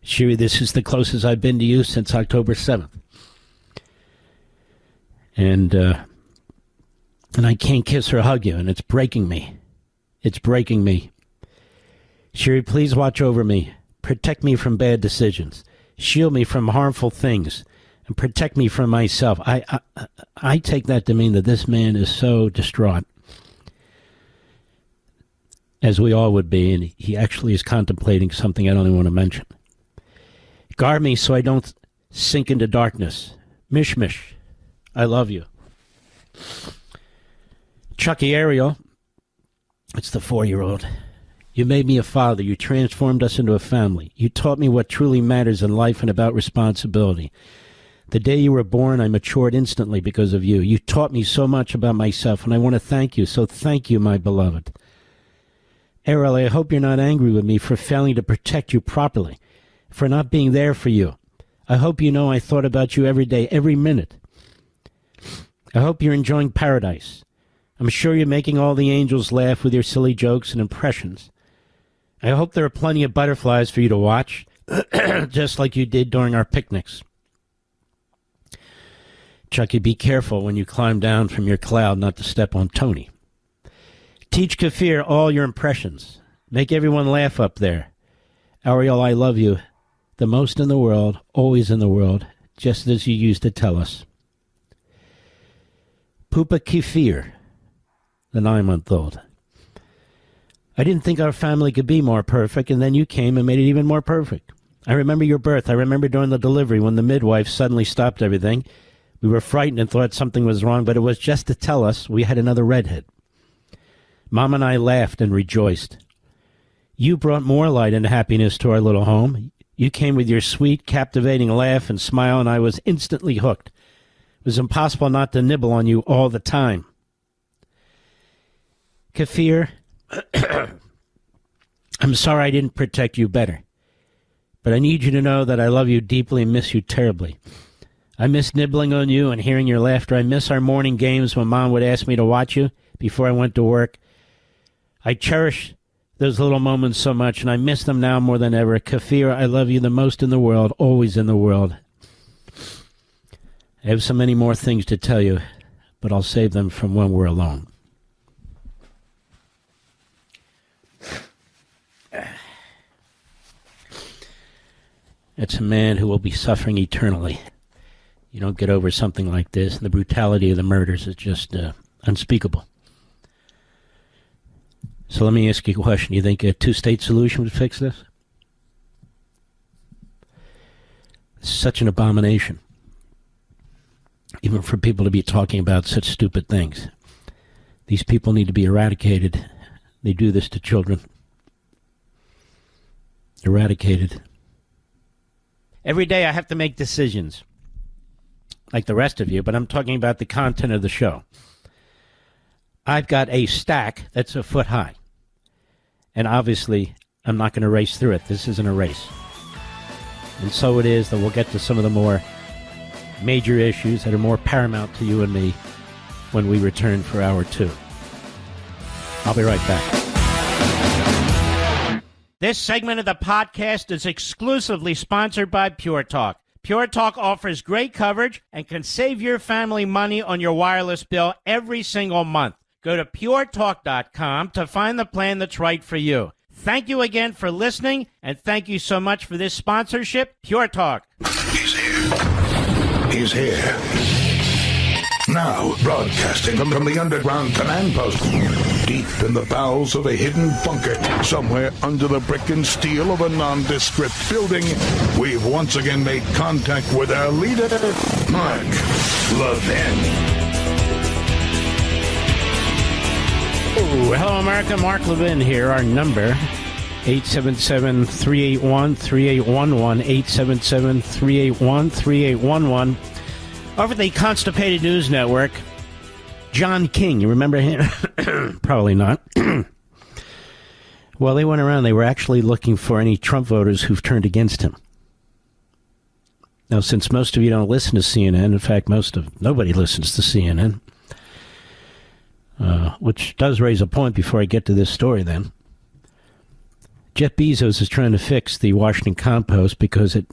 Shiri, this is the closest I've been to you since October 7th. And I can't kiss or hug you, and it's breaking me. It's breaking me. Shiri, please watch over me. Protect me from bad decisions. Shield me from harmful things. And protect me from myself. I take that to mean that this man is so distraught, as we all would be, and he actually is contemplating something I don't even want to mention. Guard me so I don't sink into darkness. Mish, I love you. Chucky Ariel, it's the 4-year-old. You made me a father. You transformed us into a family. You taught me what truly matters in life and about responsibility. The day you were born, I matured instantly because of you. You taught me so much about myself, and I want to thank you. So thank you, my beloved. Ariel, I hope you're not angry with me for failing to protect you properly, for not being there for you. I hope you know I thought about you every day, every minute. I hope you're enjoying paradise. I'm sure you're making all the angels laugh with your silly jokes and impressions. I hope there are plenty of butterflies for you to watch, just like you did during our picnics. Chucky, be careful when you climb down from your cloud not to step on Tony. Teach Kafir all your impressions. Make everyone laugh up there. Ariel, I love you. The most in the world, always in the world, just as you used to tell us. Pupa Kefir, the 9-month-old. I didn't think our family could be more perfect, and then you came and made it even more perfect. I remember your birth. I remember during the delivery when the midwife suddenly stopped everything. We were frightened and thought something was wrong, but it was just to tell us we had another redhead. Mom and I laughed and rejoiced. You brought more light and happiness to our little home. You came with your sweet, captivating laugh and smile, and I was instantly hooked. It was impossible not to nibble on you all the time. Kafir, I'm sorry I didn't protect you better, but I need you to know that I love you deeply and miss you terribly. I miss nibbling on you and hearing your laughter. I miss our morning games when Mom would ask me to watch you before I went to work. I cherish those little moments so much, and I miss them now more than ever. Kafir, I love you the most in the world, always in the world. I have so many more things to tell you, but I'll save them from when we're alone. It's a man who will be suffering eternally. You don't get over something like this, and the brutality of the murders is just unspeakable. So let me ask you a question. You think a two-state solution would fix this? It's such an abomination, even for people to be talking about such stupid things. These people need to be eradicated. They do this to children. Eradicated. Every day I have to make decisions, like the rest of you, but I'm talking about the content of the show. I've got a stack that's a foot high, and obviously I'm not going to race through it. This isn't a race. And so it is that we'll get to some of the more major issues that are more paramount to you and me when we return for hour 2. I'll be right back. This segment of the podcast is exclusively sponsored by Pure Talk. Pure Talk offers great coverage and can save your family money on your wireless bill every single month. Go to puretalk.com to find the plan that's right for you. Thank you again for listening, and thank you so much for this sponsorship, Pure Talk. He's here. is here. Now, broadcasting from the underground command post, deep in the bowels of a hidden bunker, somewhere under the brick and steel of a nondescript building, we've once again made contact with our leader, Mark Levin. Oh, hello, America. Mark Levin here. Our number, 877-381-3811, 877-381-3811. Over the Constipated News Network, John King, you remember him? Probably not. Well, they went around. They were actually looking for any Trump voters who've turned against him. Now, since most of you don't listen to CNN, in fact, nobody listens to CNN, which does raise a point before I get to this story then. Jeff Bezos is trying to fix the Washington Compost because it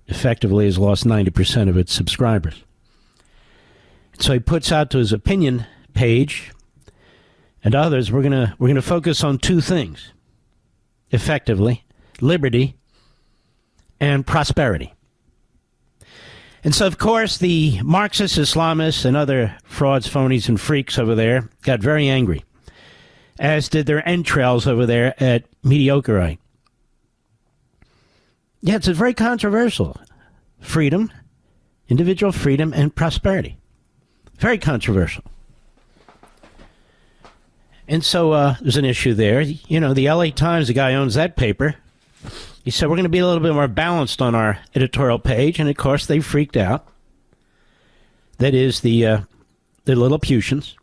effectively has lost 90% of its subscribers. So he puts out to his opinion page and others, we're gonna focus on two things, effectively, liberty and prosperity. And so, of course, the Marxist Islamists and other frauds, phonies, and freaks over there got very angry, as did their entrails over there at Mediocrite. Yeah, it's a very controversial. Freedom, individual freedom, and prosperity. Very controversial. And so there's an issue there. You know, the LA Times, the guy who owns that paper, he said, we're going to be a little bit more balanced on our editorial page. And, of course, they freaked out. That is the Lilliputians.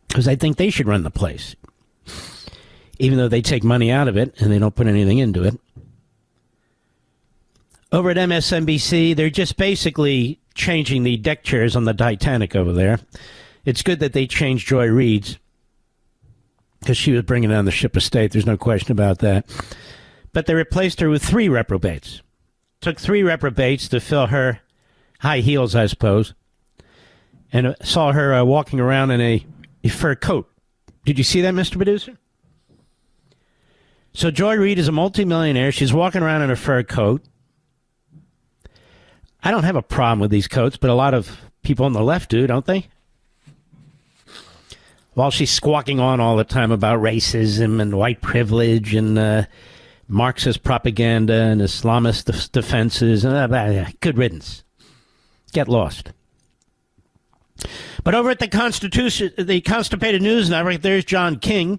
Because I think they should run the place. Even though they take money out of it and they don't put anything into it. Over at MSNBC, they're just basically changing the deck chairs on the Titanic over there. It's good that they changed Joy Reid's because she was bringing down the ship of state. There's no question about that. But they replaced her with 3 reprobates. Took 3 reprobates to fill her high heels, I suppose, and saw her walking around in a fur coat. Did you see that, Mr. Producer? So Joy Reid is a multimillionaire. She's walking around in a fur coat. I don't have a problem with these coats, but a lot of people on the left do, don't they? While she's squawking on all the time about racism and white privilege and Marxist propaganda and Islamist defenses. Good riddance. Get lost. But over at the Constipated News Network, there's John King.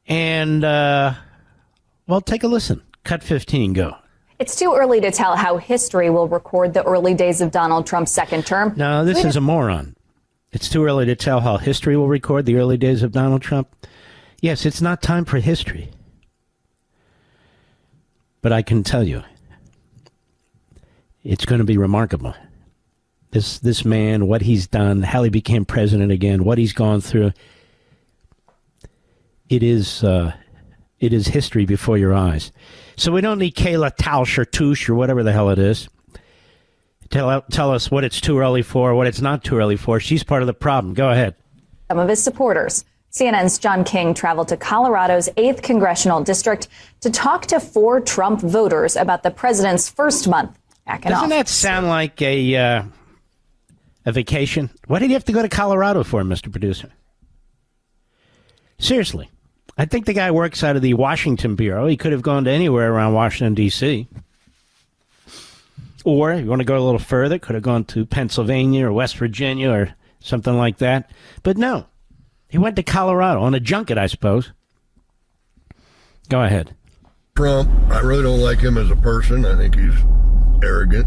And, well, take a listen. Cut 15, go. It's too early to tell how history will record the early days of Donald Trump's second term. No, this is a moron. It's too early to tell how history will record the early days of Donald Trump. Yes, it's not time for history. But I can tell you, it's going to be remarkable. This man, what he's done, how he became president again, what he's gone through. It is history before your eyes. So we don't need Kayla Tausch or Touche or whatever the hell it is. Tell us what it's too early for, what it's not too early for. She's part of the problem. Go ahead. Some of his supporters. CNN's John King traveled to Colorado's 8th congressional district to talk to 4 Trump voters about the president's first month back in office. Doesn't that sound like a vacation? Why did you have to go to Colorado for, Mr. Producer? Seriously. I think the guy works out of the Washington Bureau. He could have gone to anywhere around Washington, D.C. Or, if you want to go a little further, could have gone to Pennsylvania or West Virginia or something like that. But no. He went to Colorado on a junket, I suppose. Go ahead. Trump, I really don't like him as a person. I think he's arrogant,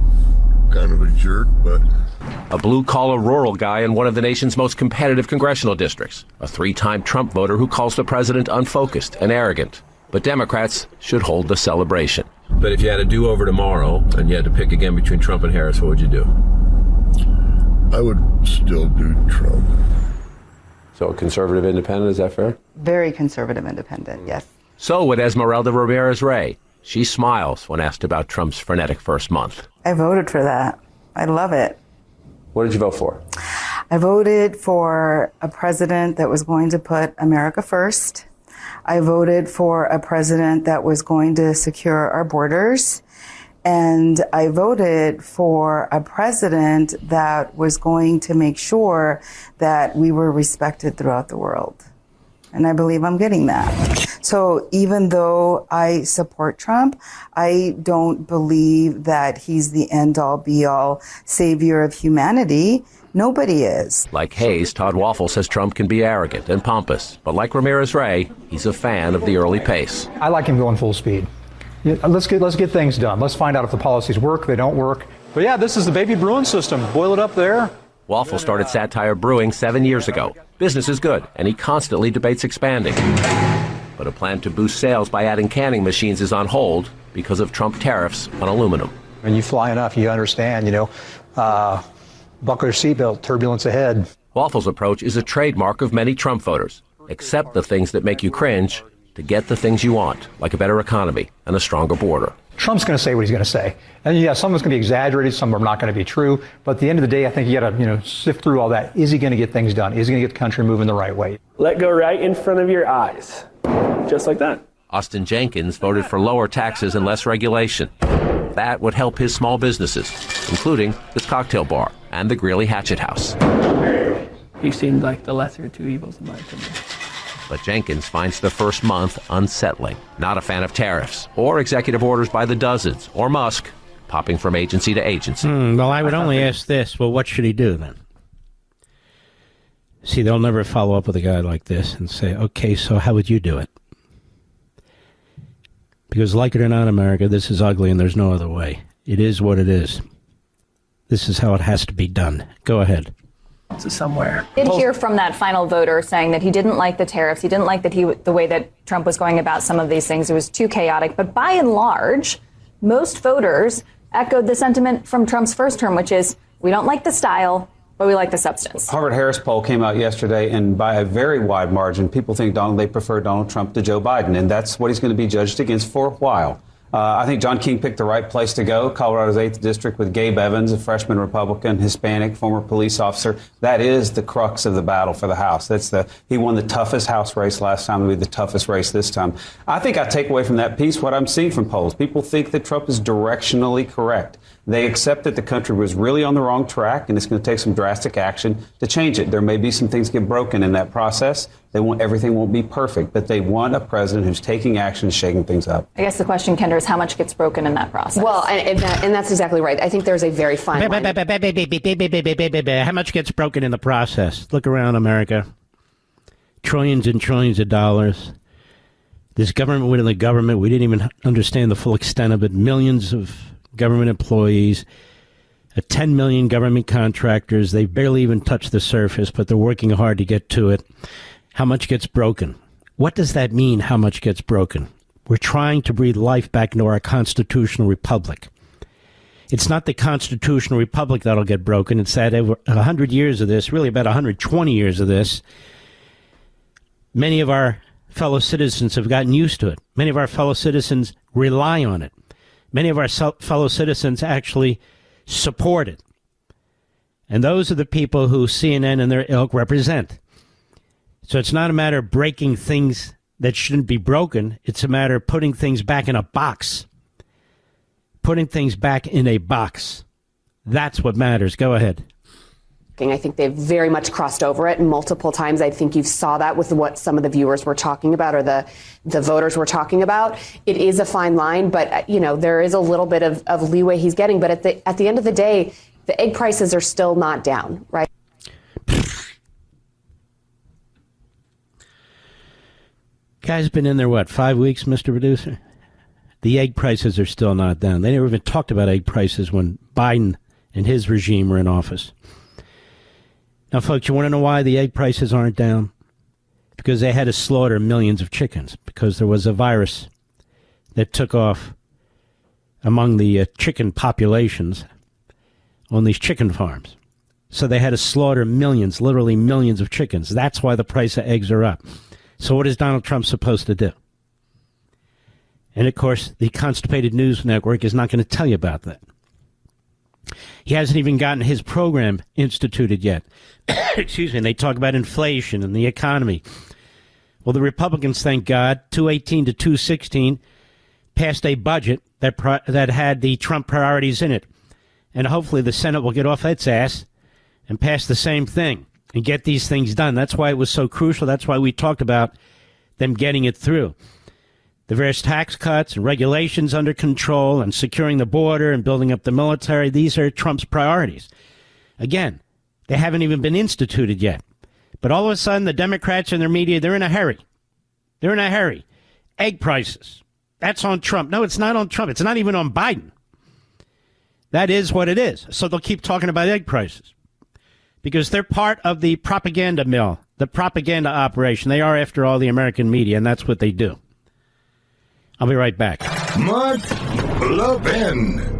kind of a jerk, but... A blue-collar rural guy in one of the nation's most competitive congressional districts. A 3-time Trump voter who calls the president unfocused and arrogant. But Democrats should hold the celebration. But if you had a do-over tomorrow and you had to pick again between Trump and Harris, what would you do? I would still do Trump. So a conservative independent, is that fair? Very conservative independent, yes. So would Esmeralda Ramirez-Rey. She smiles when asked about Trump's frenetic first month. I voted for that. I love it. What did you vote for? I voted for a president that was going to put America first. I voted for a president that was going to secure our borders. And I voted for a president that was going to make sure that we were respected throughout the world. And I believe I'm getting that. So even though I support Trump, I don't believe that he's the end-all, be-all savior of humanity. Nobody is. Like Hayes, Todd Waffle says Trump can be arrogant and pompous. But like Ramirez-Ray, he's a fan of the early pace. I like him going full speed. Yeah, let's get things done. Let's find out if the policies work, they don't work. But yeah, this is the baby Bruin system. Boil it up there. Waffle started Satire Brewing 7 years ago. Business is good, and he constantly debates expanding. But a plan to boost sales by adding canning machines is on hold because of Trump tariffs on aluminum. When you fly enough, you understand, buckle your seatbelt, turbulence ahead. Waffle's approach is a trademark of many Trump voters. Accept the things that make you cringe to get the things you want, like a better economy and a stronger border. Trump's going to say what he's going to say. And yeah, some of it's going to be exaggerated, some are not going to be true. But at the end of the day, I think you got to, sift through all that. Is he going to get things done? Is he going to get the country moving the right way? Let go right in front of your eyes. Just like that. Austin Jenkins voted for lower taxes and less regulation. That would help his small businesses, including this cocktail bar and the Greeley Hatchet House. He seemed like the lesser of two evils, in my opinion. But Jenkins finds the first month unsettling. Not a fan of tariffs or executive orders by the dozens or Musk popping from agency to agency. Well, I would only ask this. Well, what should he do then? See, they'll never follow up with a guy like this and say, okay, so how would you do it? Because like it or not, America, this is ugly and there's no other way. It is what it is. This is how it has to be done. Go ahead. Somewhere. I did hear from that final voter saying that he didn't like the tariffs. He didn't like that the way that Trump was going about some of these things. It was too chaotic. But by and large, most voters echoed the sentiment from Trump's first term, which is we don't like the style, but we like the substance. Harvard-Harris poll came out yesterday, and by a very wide margin, people think they prefer Donald Trump to Joe Biden, and that's what he's going to be judged against for a while. I think John King picked the right place to go. Colorado's 8th District with Gabe Evans, a freshman Republican, Hispanic, former police officer. That is the crux of the battle for the House. He won the toughest House race last time. It'll be the toughest race this time. I think I take away from that piece what I'm seeing from polls. People think that Trump is directionally correct. They accept that the country was really on the wrong track, and it's going to take some drastic action to change it. There may be some things get broken in that process. Everything won't be perfect, but they want a president who's taking action and shaking things up. I guess the question, Kendra, is how much gets broken in that process? Well, and that's exactly right. I think there's a very fine line. How much gets broken in the process? Look around America. Trillions and trillions of dollars. This government within the government, we didn't even understand the full extent of it. Millions of government employees, 10 million government contractors. They've barely even touched the surface, but they're working hard to get to it. How much gets broken? What does that mean, how much gets broken? We're trying to breathe life back into our constitutional republic. It's not the constitutional republic that'll get broken. It's that over 100 years of this, really about 120 years of this, many of our fellow citizens have gotten used to it. Many of our fellow citizens rely on it. Many of our fellow citizens actually support it. And those are the people who CNN and their ilk represent. So it's not a matter of breaking things that shouldn't be broken. It's a matter of putting things back in a box. Putting things back in a box. That's what matters. Go ahead. I think they've very much crossed over it multiple times. I think you saw that with what some of the viewers were talking about or the voters were talking about. It is a fine line, but, there is a little bit of leeway he's getting. But at the end of the day, the egg prices are still not down, right? Guy's been in there, 5 weeks, Mr. Producer? The egg prices are still not down. They never even talked about egg prices when Biden and his regime were in office. Now, folks, you want to know why the egg prices aren't down? Because they had to slaughter millions of chickens because there was a virus that took off among the chicken populations on these chicken farms. So they had to slaughter millions, literally millions of chickens. That's why the price of eggs are up. So what is Donald Trump supposed to do? And, of course, the Constipated News Network is not going to tell you about that. He hasn't even gotten his program instituted yet. Excuse me. And they talk about inflation and the economy. Well, the Republicans, thank God, 218 to 216, passed a budget that had the Trump priorities in it. And hopefully the Senate will get off its ass and pass the same thing and get these things done. That's why it was so crucial. That's why we talked about them getting it through. The various tax cuts and regulations under control and securing the border and building up the military, these are Trump's priorities. Again, they haven't even been instituted yet. But all of a sudden, the Democrats and their media, they're in a hurry. They're in a hurry. Egg prices. That's on Trump. No, it's not on Trump. It's not even on Biden. That is what it is. So they'll keep talking about egg prices because they're part of the propaganda mill, the propaganda operation. They are, after all, the American media, and that's what they do. I'll be right back. Mark Levin.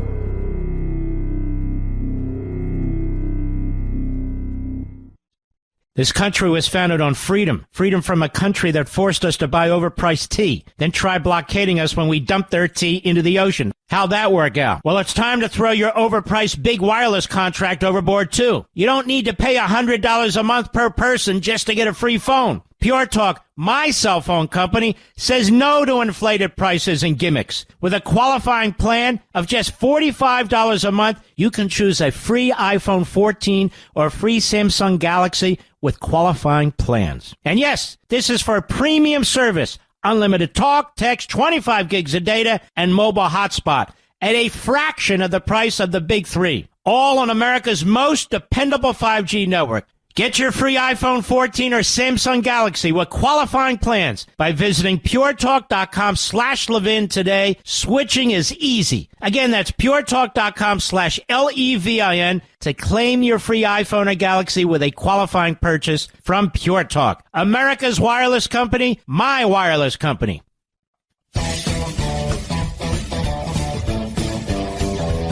This country was founded on freedom. Freedom from a country that forced us to buy overpriced tea, then try blockading us when we dumped their tea into the ocean. How'd that work out? Well, it's time to throw your overpriced big wireless contract overboard, too. You don't need to pay $100 a month per person just to get a free phone. Pure Talk, my cell phone company, says no to inflated prices and gimmicks. With a qualifying plan of just $45 a month, you can choose a free iPhone 14 or a free Samsung Galaxy with qualifying plans. And yes, this is for a premium service. Unlimited talk, text, 25 gigs of data, and mobile hotspot at a fraction of the price of the big three. All on America's most dependable 5G network. Get your free iPhone 14 or Samsung Galaxy with qualifying plans by visiting puretalk.com/Levin today. Switching is easy. Again, that's puretalk.com/LEVIN to claim your free iPhone or Galaxy with a qualifying purchase from Pure Talk. America's wireless company, my wireless company.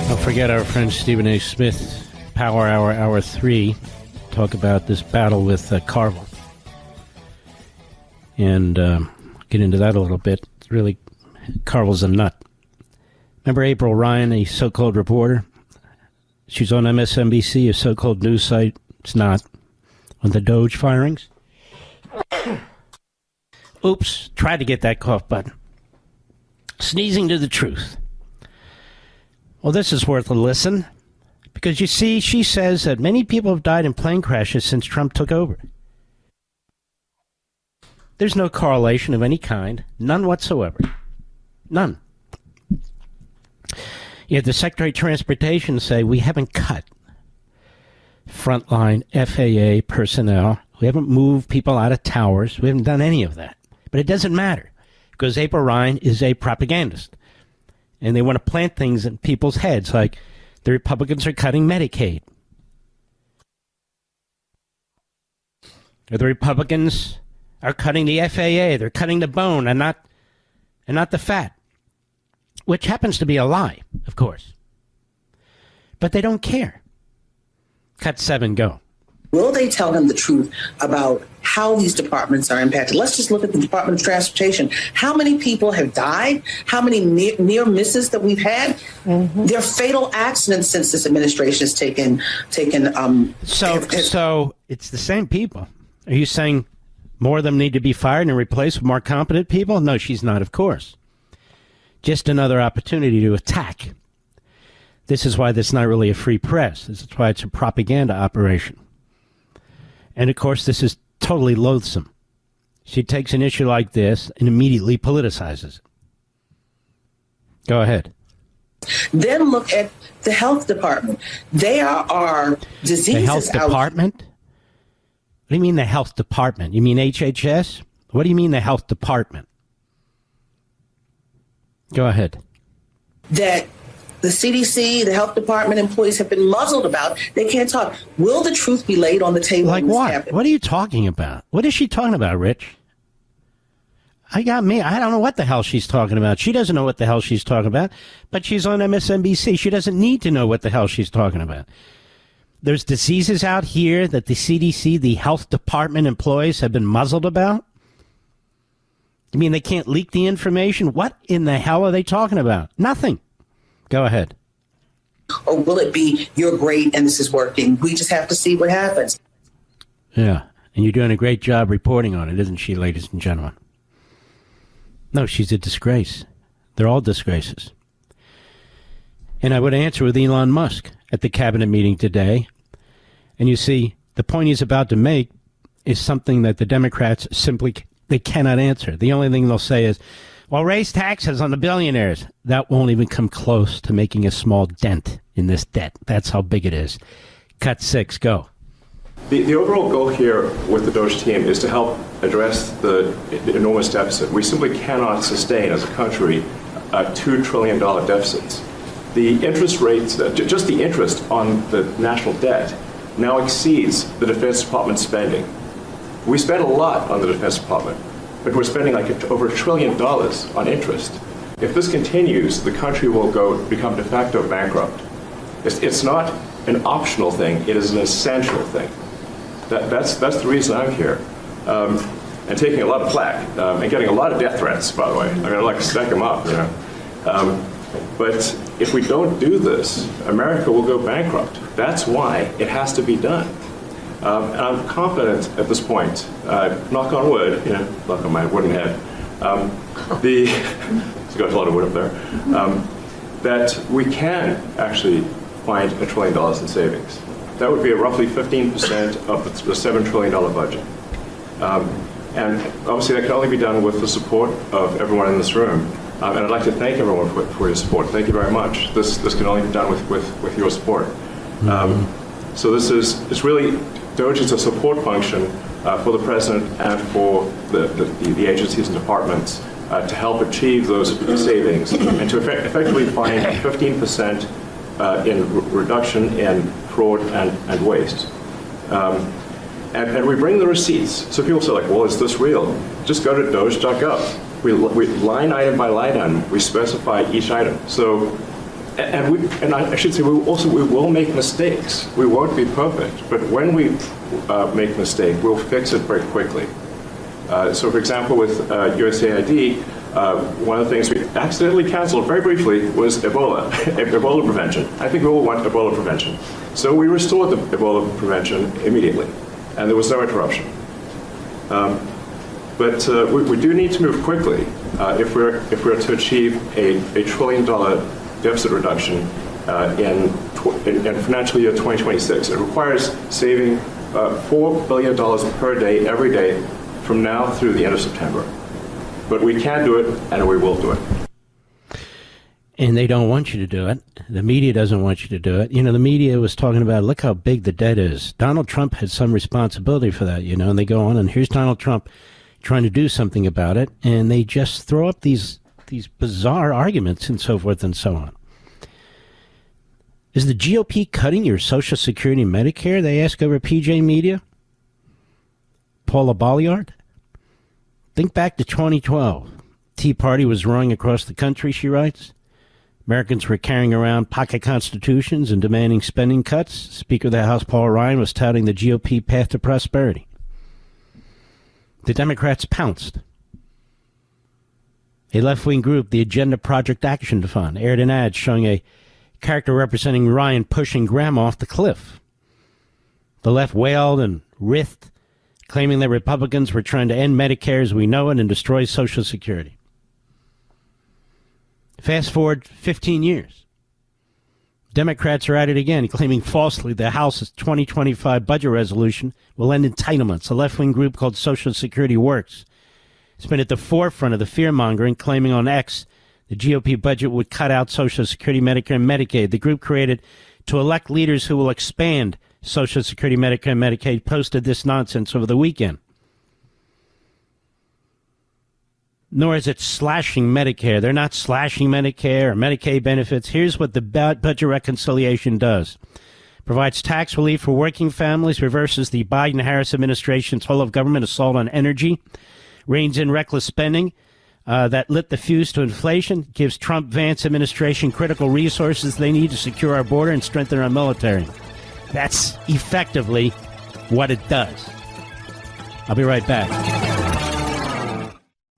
Don't forget our friend Stephen A. Smith, Power Hour, Hour 3. Talk about this battle with Carville. And get into that a little bit. It's really, Carville's a nut. Remember April Ryan, a so-called reporter? She's on MSNBC, a so-called news site. It's not. On the Doge firings. Oops, tried to get that cough button. Sneezing to the truth. Well, this is worth a listen. Because you see, she says that many people have died in plane crashes since Trump took over. There's no correlation of any kind. None whatsoever. None. Yet the Secretary of Transportation say we haven't cut frontline FAA personnel. We haven't moved people out of towers. We haven't done any of that. But it doesn't matter because April Ryan is a propagandist. And they want to plant things in people's heads like the Republicans are cutting Medicaid. Or the Republicans are cutting the FAA. They're cutting the bone and not the fat. Which happens to be a lie, of course. But they don't care. Cut 7, go. Will they tell him the truth about how these departments are impacted? Let's just look at the Department of Transportation. How many people have died? How many near misses that we've had? Mm-hmm. There are fatal accidents since this administration has taken. So it's the same people. Are you saying more of them need to be fired and replaced with more competent people? No, she's not, of course. Just another opportunity to attack. This is why this is not really a free press. This is why it's a propaganda operation. And, of course, this is totally loathsome. She takes an issue like this and immediately politicizes it. Go ahead. Then look at the health department. There are diseases The health department? What do you mean the health department? You mean HHS? What do you mean the health department? Go ahead. That the CDC, the health department employees have been muzzled about. They can't talk. Will the truth be laid on the table? Like what? What are you talking about? What is she talking about, Rich? I don't know what the hell she's talking about. She doesn't know what the hell she's talking about, but she's on MSNBC. She doesn't need to know what the hell she's talking about. There's diseases out here that the CDC, the health department employees have been muzzled about? You mean they can't leak the information? What in the hell are they talking about? Nothing. Go ahead. Or will it be, you're great and this is working? We just have to see what happens. Yeah, and you're doing a great job reporting on it, isn't she, ladies and gentlemen? No, she's a disgrace. They're all disgraces. And I would answer with Elon Musk at the cabinet meeting today. And you see, the point he's about to make is something that the Democrats simply, they cannot answer. The only thing they'll say is, well, raise taxes on the billionaires. That won't even come close to making a small dent in this debt. That's how big it is. Cut 6, go. The overall goal here with the Doge team is to help address the enormous deficit. We simply cannot sustain as a country $2 trillion deficits. The interest rates, just the interest on the national debt, now exceeds the Defense Department spending. We spend a lot on the Defense Department, but we're spending like over $1 trillion on interest. If this continues, the country will become de facto bankrupt. It's not an optional thing, it is an essential thing. That's the reason I'm here. And taking a lot of flack, and getting a lot of death threats, by the way. I'm gonna like stack them up, you know. But if we don't do this, America will go bankrupt. That's why it has to be done. And I'm confident at this point, knock on wood, you know, knock on my wooden head, there's got a lot of wood up there, that we can actually find $1 trillion in savings. That would be roughly 15% of the $7 trillion budget. And obviously that can only be done with the support of everyone in this room. And I'd like to thank everyone for your support. Thank you very much. This can only be done with your support. So it's really, Doge is a support function for the president and for the agencies and departments to help achieve those savings and to effectively find 15% in reduction in fraud and waste. And we bring the receipts. So people say, like, well, is this real? Just go to doge.gov. We line item by line item, we specify each item. So, and I should say, we will make mistakes. We won't be perfect, but when we make a mistake, we'll fix it very quickly. So, for example, with USAID, one of the things we accidentally canceled very briefly was Ebola, Ebola prevention. I think we all want Ebola prevention. So we restored the Ebola prevention immediately, and there was no interruption. But we do need to move quickly if we're to achieve a $1 trillion deficit reduction in financial year 2026. It requires saving $4 billion per day, every day, from now through the end of September. But we can do it, and we will do it. And they don't want you to do it. The media doesn't want you to do it. You know, the media was talking about, look how big the debt is. Donald Trump had some responsibility for that, you know, and they go on, and here's Donald Trump trying to do something about it, and they just throw up these bizarre arguments and so forth and so on. Is the GOP cutting your Social Security and Medicare? They ask over PJ Media. Paula Bolliard. Think back to 2012. Tea Party was roaring across the country, she writes. Americans were carrying around pocket constitutions and demanding spending cuts. Speaker of the House Paul Ryan was touting the GOP path to prosperity. The Democrats pounced. A left-wing group, the Agenda Project Action Fund, aired an ad showing a character representing Ryan pushing Grandma off the cliff. The left wailed and writhed, claiming that Republicans were trying to end Medicare as we know it and destroy Social Security. Fast forward 15 years. Democrats are at it again, claiming falsely the House's 2025 budget resolution will end entitlements. A left-wing group called Social Security Works has been at the forefront of the fear-mongering, claiming on X the GOP budget would cut out Social Security, Medicare, and Medicaid. The group created to elect leaders who will expand Social Security, Medicare, and Medicaid posted this nonsense over the weekend. Nor is it slashing Medicare. They're not slashing Medicare or Medicaid benefits. Here's what the budget reconciliation does. Provides tax relief for working families, reverses the Biden-Harris administration's whole of government assault on energy, reins in reckless spending that lit the fuse to inflation, gives Trump-Vance administration critical resources they need to secure our border and strengthen our military. That's effectively what it does. I'll be right back.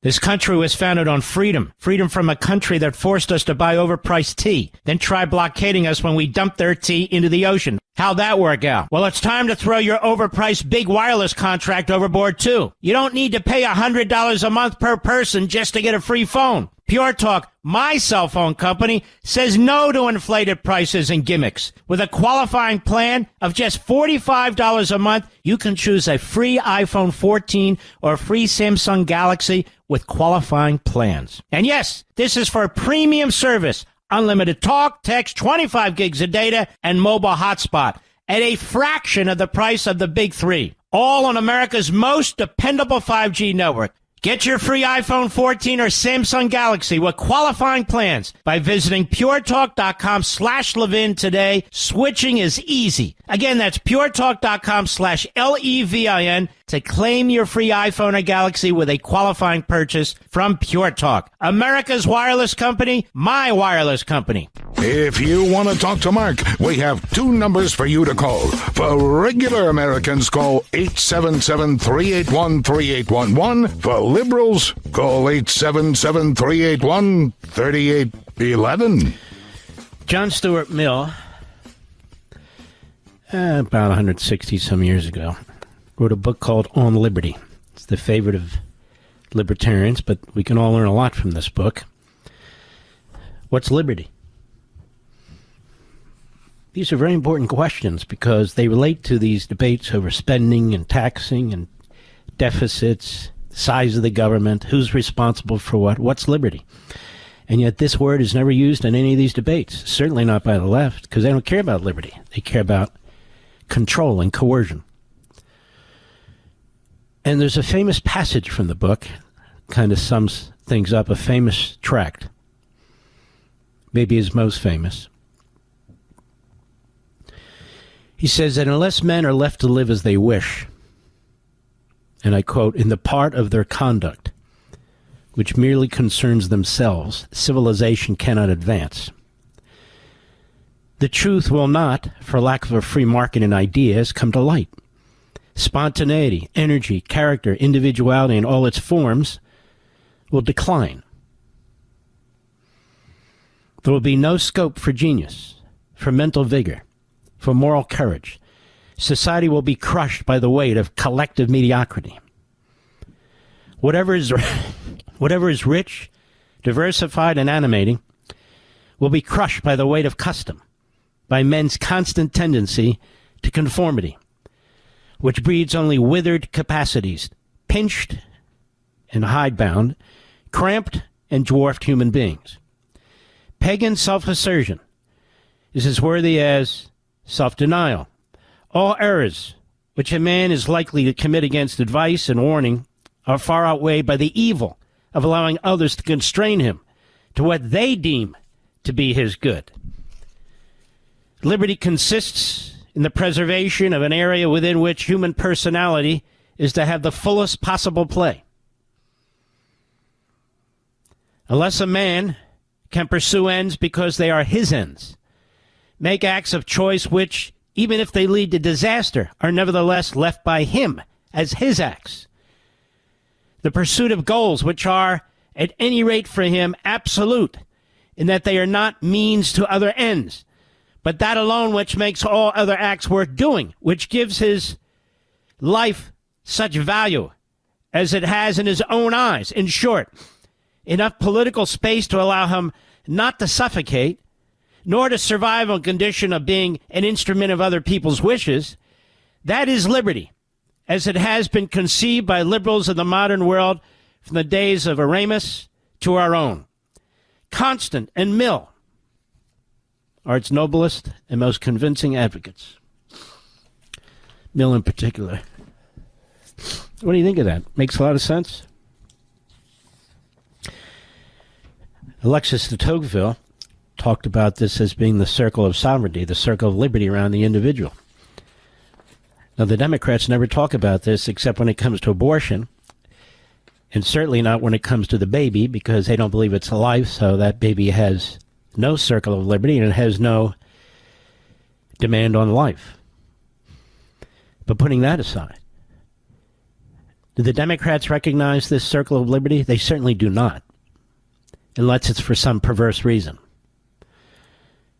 This country was founded on freedom. Freedom from a country that forced us to buy overpriced tea, then try blockading us when we dumped their tea into the ocean. How'd that work out? Well, it's time to throw your overpriced big wireless contract overboard, too. You don't need to pay $100 a month per person just to get a free phone. Pure Talk my cell phone company, says no to inflated prices and gimmicks. With a qualifying plan of just $45 a month, you can choose a free iPhone 14 or a free Samsung Galaxy with qualifying plans. And yes, this is for premium service. Unlimited talk, text, 25 gigs of data, and mobile hotspot at a fraction of the price of the big three. All on America's most dependable 5G network. Get your free iPhone 14 or Samsung Galaxy with qualifying plans by visiting puretalk.com/Levin today. Switching is easy. Again, that's puretalk.com/LEVIN to claim your free iPhone or Galaxy with a qualifying purchase from Pure Talk. America's wireless company, my wireless company. If you want to talk to Mark, we have two numbers for you to call. For regular Americans, call 877-381-3811. For liberals, call 877-381-3811. John Stuart Mill, about 160 some years ago, wrote a book called On Liberty. It's the favorite of libertarians, but we can all learn a lot from this book. What's liberty? These are very important questions because they relate to these debates over spending and taxing and deficits, size of the government, who's responsible for what, what's liberty? And yet this word is never used in any of these debates, certainly not by the left, because they don't care about liberty. They care about control and coercion. And there's a famous passage from the book, kind of sums things up, a famous tract, maybe his most famous. He says that unless men are left to live as they wish, and I quote, in the part of their conduct which merely concerns themselves, civilization cannot advance. The truth will not, for lack of a free market in ideas, come to light. Spontaneity, energy, character, individuality in all its forms will decline. There will be no scope for genius, for mental vigor, for moral courage. Society will be crushed by the weight of collective mediocrity. Whatever is rich, diversified, and animating will be crushed by the weight of custom, by men's constant tendency to conformity, which breeds only withered capacities, pinched and hidebound, cramped and dwarfed human beings. Pagan self-assertion is as worthy as self-denial. All errors which a man is likely to commit against advice and warning are far outweighed by the evil of allowing others to constrain him to what they deem to be his good. Liberty consists in the preservation of an area within which human personality is to have the fullest possible play. Unless a man can pursue ends because they are his ends, make acts of choice which, even if they lead to disaster, are nevertheless left by him as his acts. The pursuit of goals which are, at any rate for him, absolute, in that they are not means to other ends, but that alone which makes all other acts worth doing, which gives his life such value as it has in his own eyes. In short, enough political space to allow him not to suffocate, nor to survive on condition of being an instrument of other people's wishes. That is liberty, as it has been conceived by liberals of the modern world from the days of Aramis to our own. Constant and Mill are its noblest and most convincing advocates. Mill in particular. What do you think of that? Makes a lot of sense? Alexis de Tocqueville talked about this as being the circle of sovereignty, the circle of liberty around the individual. Now, the Democrats never talk about this except when it comes to abortion, and certainly not when it comes to the baby, because they don't believe it's a life, so that baby has no circle of liberty and it has no demand on life. But putting that aside, do the Democrats recognize this circle of liberty? They certainly do not, unless it's for some perverse reason.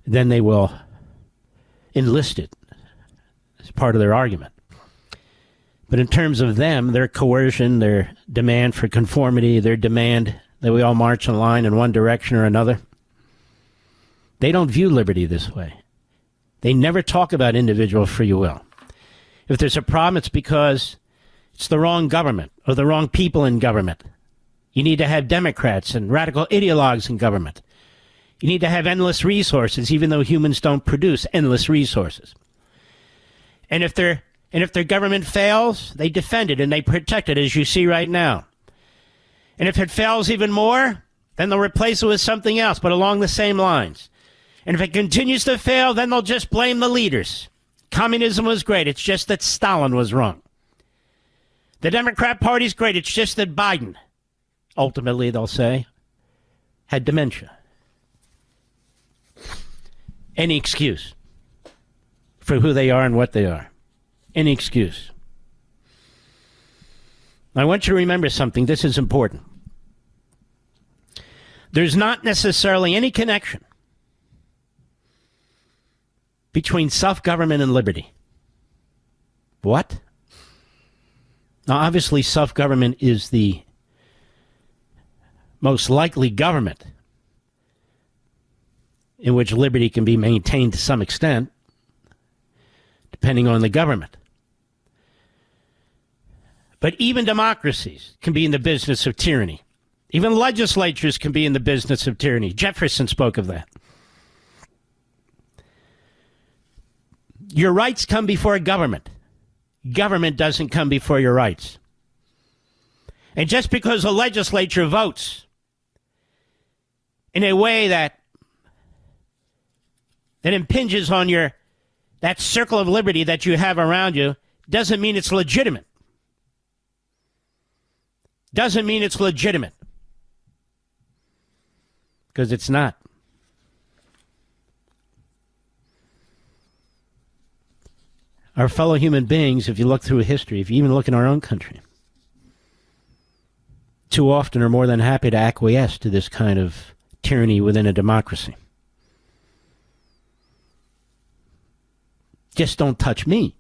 Then they will enlist it as part of their argument. But in terms of them, their coercion, their demand for conformity, their demand that we all march in line in one direction or another. They don't view liberty this way. They never talk about individual free will. If there's a problem, it's because it's the wrong government or the wrong people in government. You need to have Democrats and radical ideologues in government. You need to have endless resources, even though humans don't produce endless resources. And if their government fails, they defend it and they protect it, as you see right now. And if it fails even more, then they'll replace it with something else, but along the same lines. And if it continues to fail, then they'll just blame the leaders. Communism was great. It's just that Stalin was wrong. The Democrat Party's great. It's just that Biden, ultimately, they'll say, had dementia. Any excuse for who they are and what they are. Any excuse. I want you to remember something. This is important. There's not necessarily any connection between self-government and liberty. What? Now, obviously, self-government is the most likely government in which liberty can be maintained to some extent, depending on the government. But even democracies can be in the business of tyranny. Even legislatures can be in the business of tyranny. Jefferson spoke of that. Your rights come before government. Government doesn't come before your rights. And just because a legislature votes in a way that impinges on that circle of liberty that you have around you doesn't mean it's legitimate. Doesn't mean it's legitimate. Because it's not. Our fellow human beings, if you look through history, if you even look in our own country, too often are more than happy to acquiesce to this kind of tyranny within a democracy. Just don't touch me.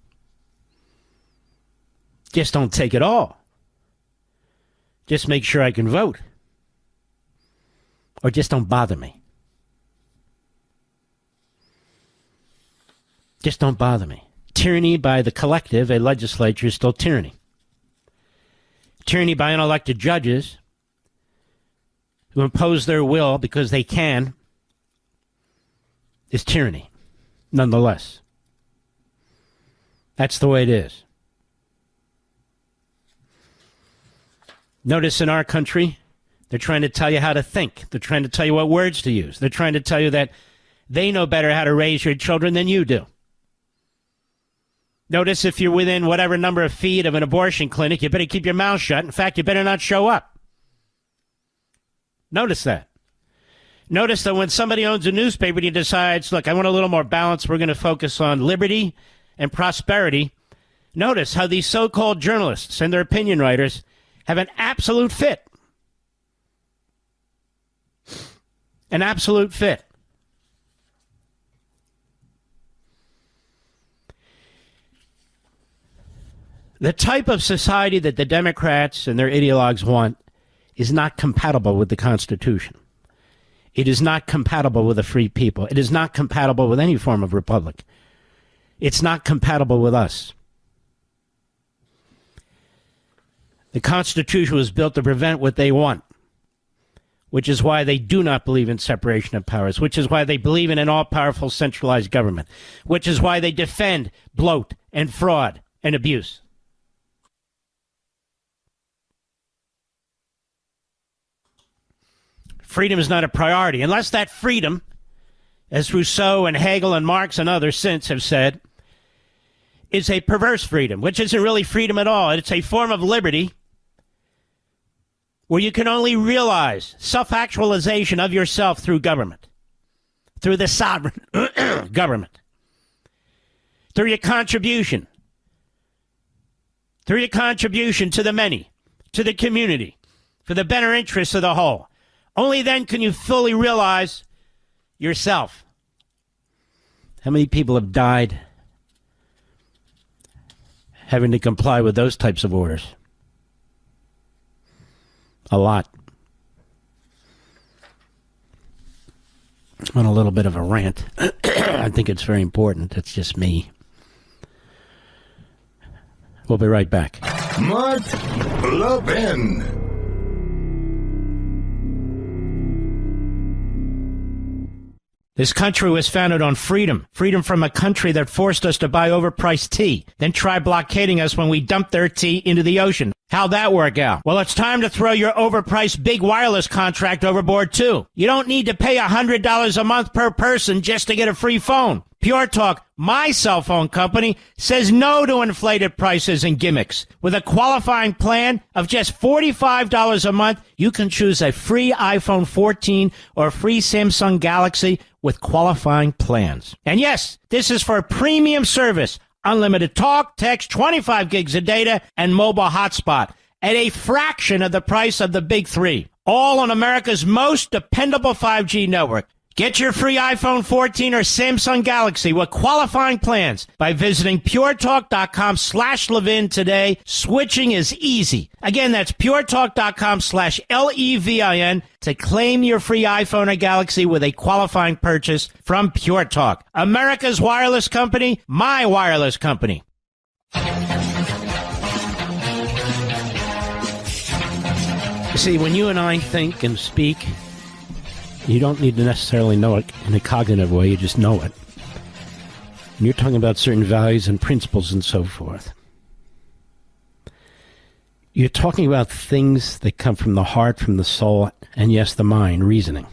Just don't take it all. Just make sure I can vote. Or just don't bother me. Just don't bother me. Tyranny by the collective, a legislature, is still tyranny. Tyranny by unelected judges who impose their will because they can is tyranny, nonetheless. That's the way it is. Notice in our country, they're trying to tell you how to think. They're trying to tell you what words to use. They're trying to tell you that they know better how to raise your children than you do. Notice if you're within whatever number of feet of an abortion clinic, you better keep your mouth shut. In fact, you better not show up. Notice that. Notice that when somebody owns a newspaper and he decides, look, I want a little more balance, we're going to focus on liberty and prosperity. Notice how these so-called journalists and their opinion writers have an absolute fit. An absolute fit. The type of society that the Democrats and their ideologues want is not compatible with the Constitution. It is not compatible with a free people. It is not compatible with any form of republic. It's not compatible with us. The Constitution was built to prevent what they want, which is why they do not believe in separation of powers, which is why they believe in an all-powerful centralized government, which is why they defend bloat and fraud and abuse. Freedom is not a priority, unless that freedom, as Rousseau and Hegel and Marx and others since have said, is a perverse freedom, which isn't really freedom at all. It's a form of liberty where you can only realize self-actualization of yourself through government, through the sovereign government, through your contribution to the many, to the community, for the better interests of the whole. Only then can you fully realize yourself. How many people have died having to comply with those types of orders? A lot. on a little bit of a rant. I think it's very important. It's just me. We'll be right back. Mark Levin. This country was founded on freedom. Freedom from a country that forced us to buy overpriced tea, then try blockading us when we dumped their tea into the ocean. How'd that work out? Well, it's time to throw your overpriced big wireless contract overboard, too. You don't need to pay $100 a month per person just to get a free phone. Pure Talk, my cell phone company, says no to inflated prices and gimmicks. With a qualifying plan of just $45 a month, you can choose a free iPhone 14 or a free Samsung Galaxy with qualifying plans. And yes, this is for a premium service. Unlimited talk, text, 25 gigs of data, and mobile hotspot at a fraction of the price of the big three. All on America's most dependable 5G network. Get your free iPhone 14 or Samsung Galaxy with qualifying plans by visiting puretalk.com/Levin today. Switching is easy. Again, that's puretalk.com/LEVIN to claim your free iPhone or Galaxy with a qualifying purchase from Pure Talk. America's wireless company, my wireless company. See, when you and I think and speak, you don't need to necessarily know it in a cognitive way, you just know it. And you're talking about certain values and principles and so forth. You're talking about things that come from the heart, from the soul, and yes, the mind, reasoning.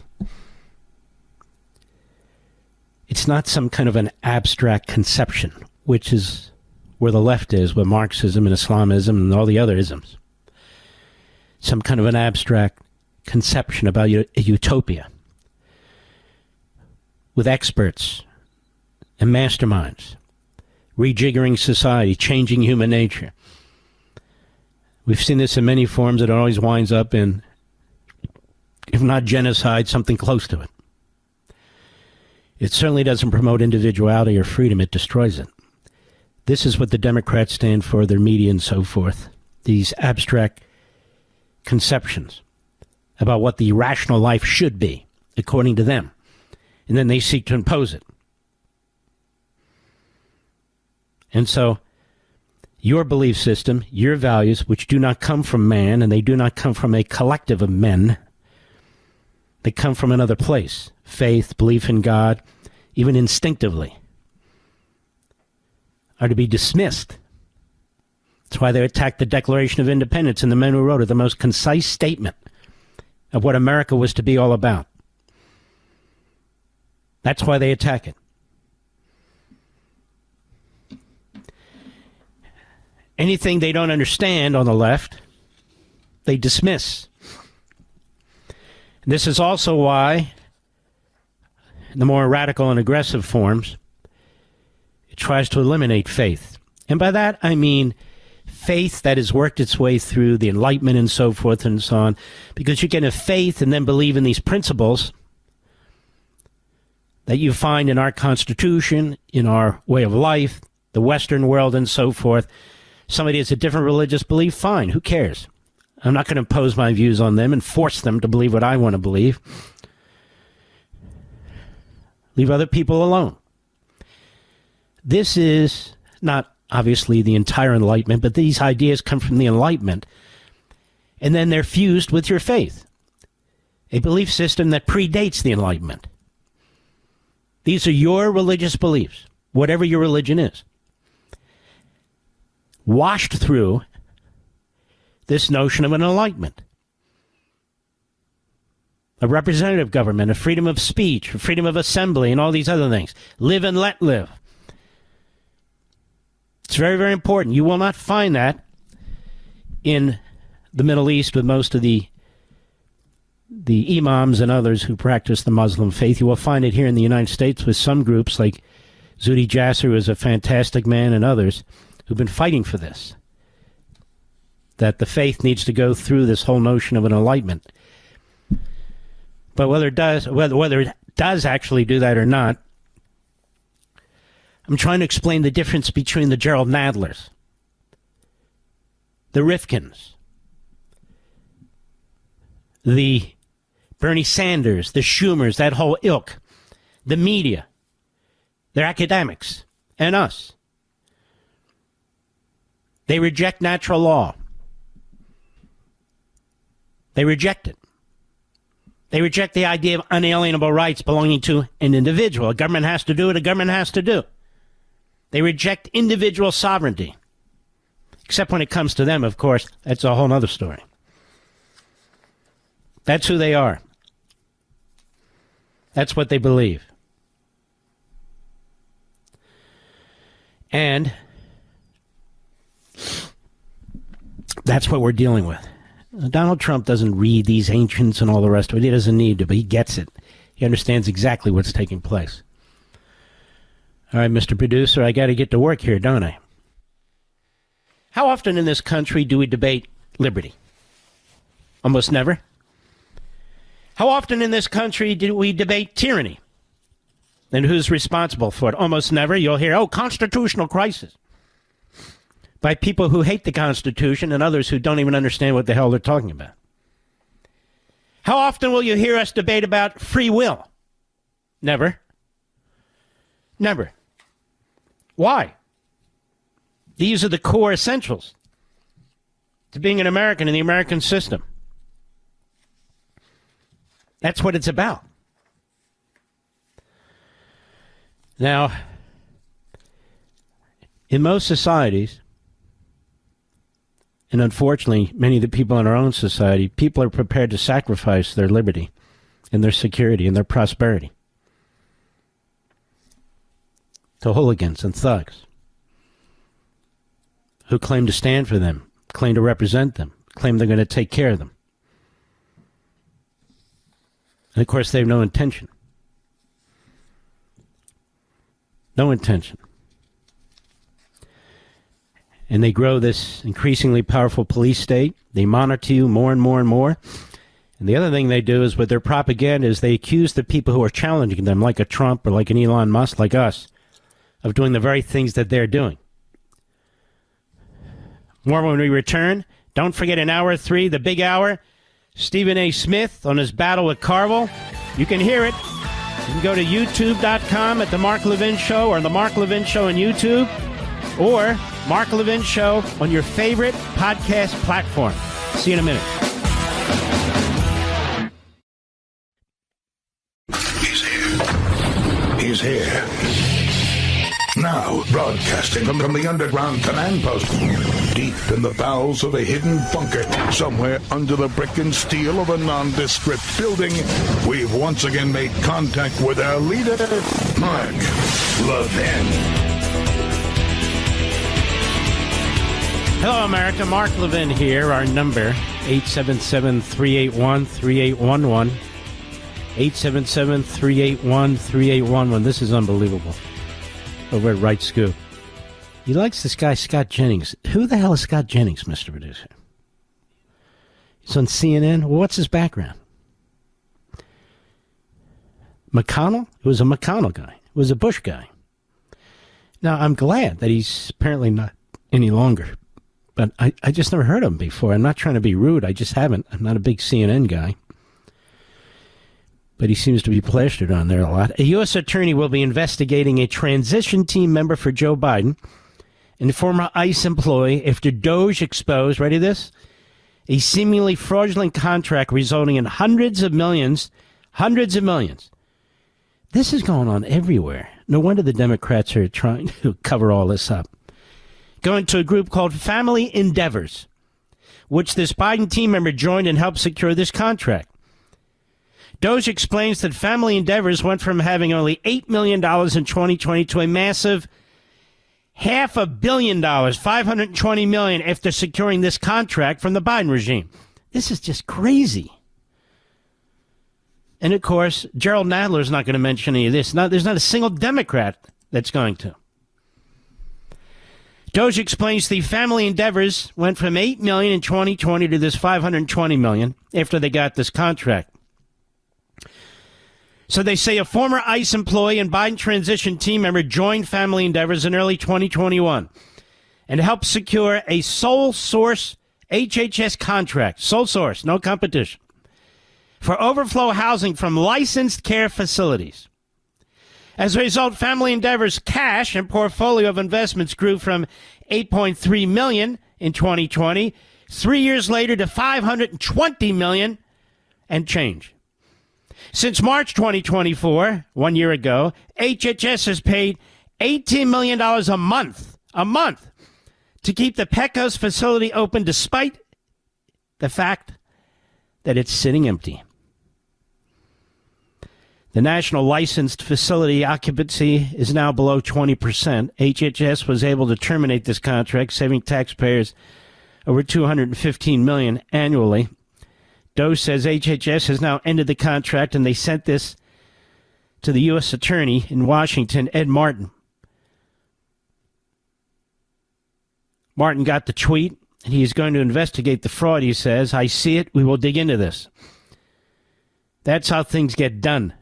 It's not some kind of an abstract conception, which is where the left is with Marxism and Islamism and all the other isms. Some kind of an abstract conception about a utopia, with experts and masterminds, rejiggering society, changing human nature. We've seen this in many forms. It always winds up in, if not genocide, something close to it. It certainly doesn't promote individuality or freedom. It destroys it. This is what the Democrats stand for, their media and so forth. These abstract conceptions about what the rational life should be, according to them. And then they seek to impose it. And so, your belief system, your values, which do not come from man, and they do not come from a collective of men, they come from another place. Faith, belief in God, even instinctively, are to be dismissed. That's why they attacked the Declaration of Independence and the men who wrote it, the most concise statement of what America was to be all about. That's why they attack it. Anything they don't understand on the left, they dismiss. This is also why, in the more radical and aggressive forms, it tries to eliminate faith. And by that, I mean faith that has worked its way through the Enlightenment and so forth and so on, because you can have faith and then believe in these principles that you find in our Constitution, in our way of life, the Western world and so forth. Somebody has a different religious belief, fine, who cares? I'm not going to impose my views on them and force them to believe what I want to believe. Leave other people alone. This is not obviously the entire Enlightenment, but these ideas come from the Enlightenment, and then they're fused with your faith, a belief system that predates the Enlightenment. These are your religious beliefs, whatever your religion is, washed through this notion of an enlightenment, a representative government, a freedom of speech, a freedom of assembly, and all these other things. Live and let live. It's very, very important. You will not find that in the Middle East with most of the imams and others who practice the Muslim faith. You will find it here in the United States with some groups like Zuhdi Jasser, who is a fantastic man, and others who've been fighting for this, that the faith needs to go through this whole notion of an enlightenment. But whether it does actually do that or not, I'm trying to explain the difference between the Gerald Nadlers, the Rifkins, the Bernie Sanders, the Schumers, that whole ilk, the media, their academics, and us. They reject natural law. They reject it. They reject the idea of unalienable rights belonging to an individual. A government has to do what a government has to do. They reject individual sovereignty. Except when it comes to them, of course, that's a whole other story. That's who they are. That's what they believe. And that's what we're dealing with. Donald Trump doesn't read these ancients and all the rest of it. He doesn't need to, but he gets it. He understands exactly what's taking place. All right, Mr. Producer, I got to get to work here, don't I? How often in this country do we debate liberty? Almost never. How often in this country do we debate tyranny? And who's responsible for it? Almost never. You'll hear, constitutional crisis, by people who hate the Constitution and others who don't even understand what the hell they're talking about. How often will you hear us debate about free will? Never. Never. Why? These are the core essentials to being an American in the American system. That's what it's about. Now, in most societies, and unfortunately, many of the people in our own society, people are prepared to sacrifice their liberty and their security and their prosperity to hooligans and thugs who claim to stand for them, claim to represent them, claim they're going to take care of them. And, of course, they have no intention. No intention. And they grow this increasingly powerful police state. They monitor you more and more and more. And the other thing they do is with their propaganda is they accuse the people who are challenging them, like a Trump or like an Elon Musk, like us, of doing the very things that they're doing. More when we return. Don't forget in hour 3, the big hour, Stephen A. Smith on his battle with Carville. You can hear it. You can go to youtube.com at The Mark Levin Show or The Mark Levin Show on YouTube or Mark Levin Show on your favorite podcast platform. See you in a minute. He's here. Now, broadcasting from the underground command post, deep in the bowels of a hidden bunker, somewhere under the brick and steel of a nondescript building, we've once again made contact with our leader, Mark Levin. Hello, America. Mark Levin here. Our number, 877-381-3811. 877-381-3811. This is unbelievable. Over at Right Scoop. He likes this guy, Scott Jennings. Who the hell is Scott Jennings, Mr. Producer? He's on CNN. Well, what's his background? McConnell? He was a McConnell guy. He was a Bush guy. Now, I'm glad that he's apparently not any longer. But I just never heard of him before. I'm not trying to be rude. I just haven't. I'm not a big CNN guy. But he seems to be plastered on there a lot. A U.S. attorney will be investigating a transition team member for Joe Biden and a former ICE employee after Doge exposed, ready this, a seemingly fraudulent contract resulting in hundreds of millions. This is going on everywhere. No wonder the Democrats are trying to cover all this up. Going to a group called Family Endeavors, which this Biden team member joined and helped secure this contract. Doge explains that Family Endeavors went from having only $8 million in 2020 to a massive $500 million, $520 million after securing this contract from the Biden regime. This is just crazy. And, of course, Gerald Nadler's not going to mention any of this. There's not a single Democrat that's going to. Doge explains the Family Endeavors went from $8 million in 2020 to this $520 million after they got this contract. So they say a former ICE employee and Biden transition team member joined Family Endeavors in early 2021 and helped secure a sole source HHS contract, sole source, no competition, for overflow housing from licensed care facilities. As a result, Family Endeavor's cash and portfolio of investments grew from $8.3 million in 2020, 3 years later to $520 million and change. Since March 2024, 1 year ago, HHS has paid $18 million a month to keep the Pecos facility open despite the fact that it's sitting empty. The national licensed facility occupancy is now below 20%. HHS was able to terminate this contract, saving taxpayers over $215 million annually. Doe says HHS has now ended the contract, and they sent this to the U.S. Attorney in Washington, Ed Martin. Martin got the tweet, and he is going to investigate the fraud, he says. I see it. We will dig into this. That's how things get done.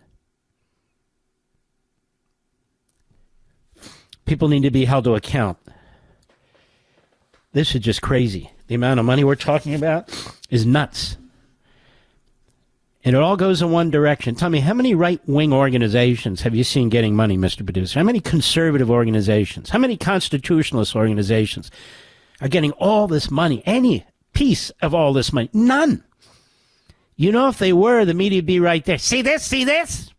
People need to be held to account. This is just crazy. The amount of money we're talking about is nuts. And it all goes in one direction. Tell me, how many right-wing organizations have you seen getting money, Mr. Producer? How many conservative organizations? How many constitutionalist organizations are getting all this money? Any piece of all this money? None. You know, if they were, the media would be right there. See this? See this?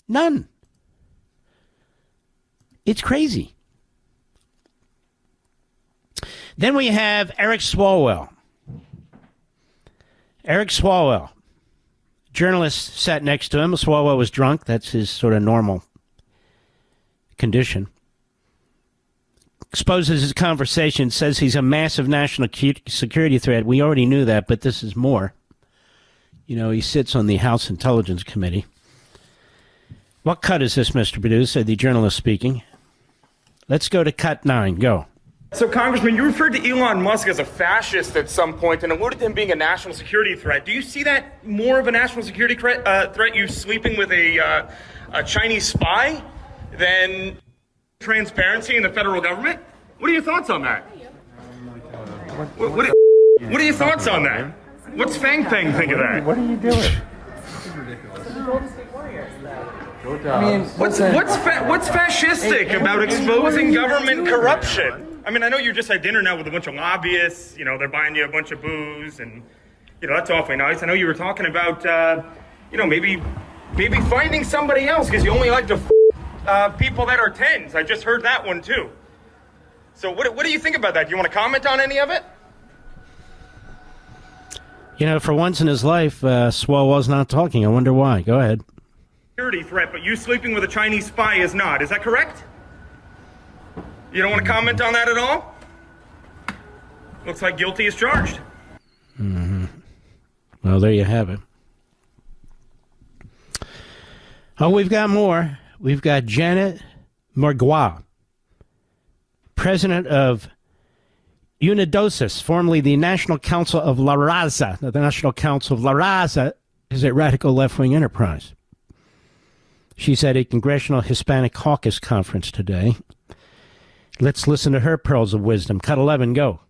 None. It's crazy. Then we have Eric Swalwell. Eric Swalwell. Journalist sat next to him. Swalwell was drunk. That's his sort of normal condition. Exposes his conversation, says he's a massive national security threat. We already knew that, but this is more. You know, he sits on the House Intelligence Committee. What cut is this, Mr. Producer? The journalist speaking. Let's go to cut 9. Go. So, Congressman, you referred to Elon Musk as a fascist at some point and alluded to him being a national security threat. Do you see that more of a national security threat, you sleeping with a Chinese spy, than transparency in the federal government? What are your thoughts on that? What are your thoughts on that? What's Fang Fang think of that? What are you doing? I mean, what's fascistic about exposing government corruption? I mean, I know you're just at dinner now with a bunch of lobbyists. You know, they're buying you a bunch of booze, and you know that's awfully nice. I know you were talking about, maybe finding somebody else because you only like to people that are 10s. I just heard that one too. So, what do you think about that? Do you want to comment on any of it? You know, for once in his life, Swalwell's not talking. I wonder why. Go ahead. Security threat, but you sleeping with a Chinese spy is not. Is that correct? You don't want to comment on that at all? Looks like guilty as charged. Mm-hmm. Well, there you have it. Oh, we've got more. We've got Janet Morgua, president of Unidosis, formerly the National Council of La Raza. Now, the National Council of La Raza is a radical left-wing enterprise. She's at a Congressional Hispanic Caucus conference today. Let's listen to her pearls of wisdom. Cut 11, go.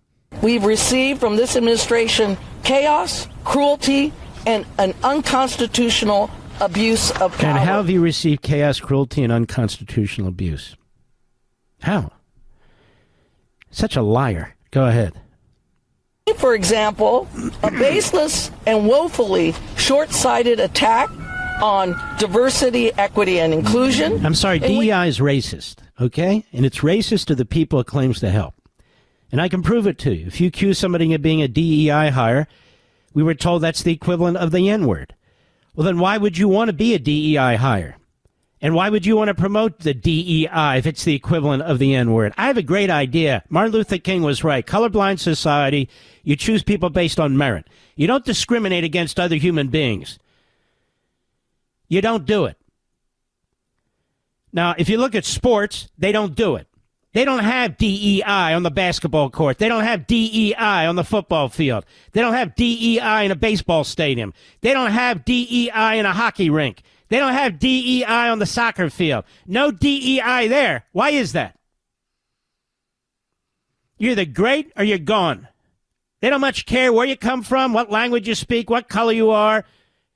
We've received from this administration chaos, cruelty, and an unconstitutional abuse of power. And how have you received chaos, cruelty, and unconstitutional abuse? How? Such a liar. Go ahead. For example, a baseless and woefully short-sighted attack on diversity, equity, and inclusion. I'm sorry, DEI is racist, okay? And it's racist to the people it claims to help. And I can prove it to you. If you accuse somebody of being a DEI hire, we were told that's the equivalent of the N-word. Well, then why would you want to be a DEI hire? And why would you want to promote the DEI if it's the equivalent of the N-word? I have a great idea. Martin Luther King was right. Colorblind society, you choose people based on merit. You don't discriminate against other human beings. You don't do it. Now, if you look at sports, they don't do it. They don't have DEI on the basketball court. They don't have DEI on the football field. They don't have DEI in a baseball stadium. They don't have DEI in a hockey rink. They don't have DEI on the soccer field. No DEI there. Why is that? You're either great or you're gone. They don't much care where you come from, what language you speak, what color you are,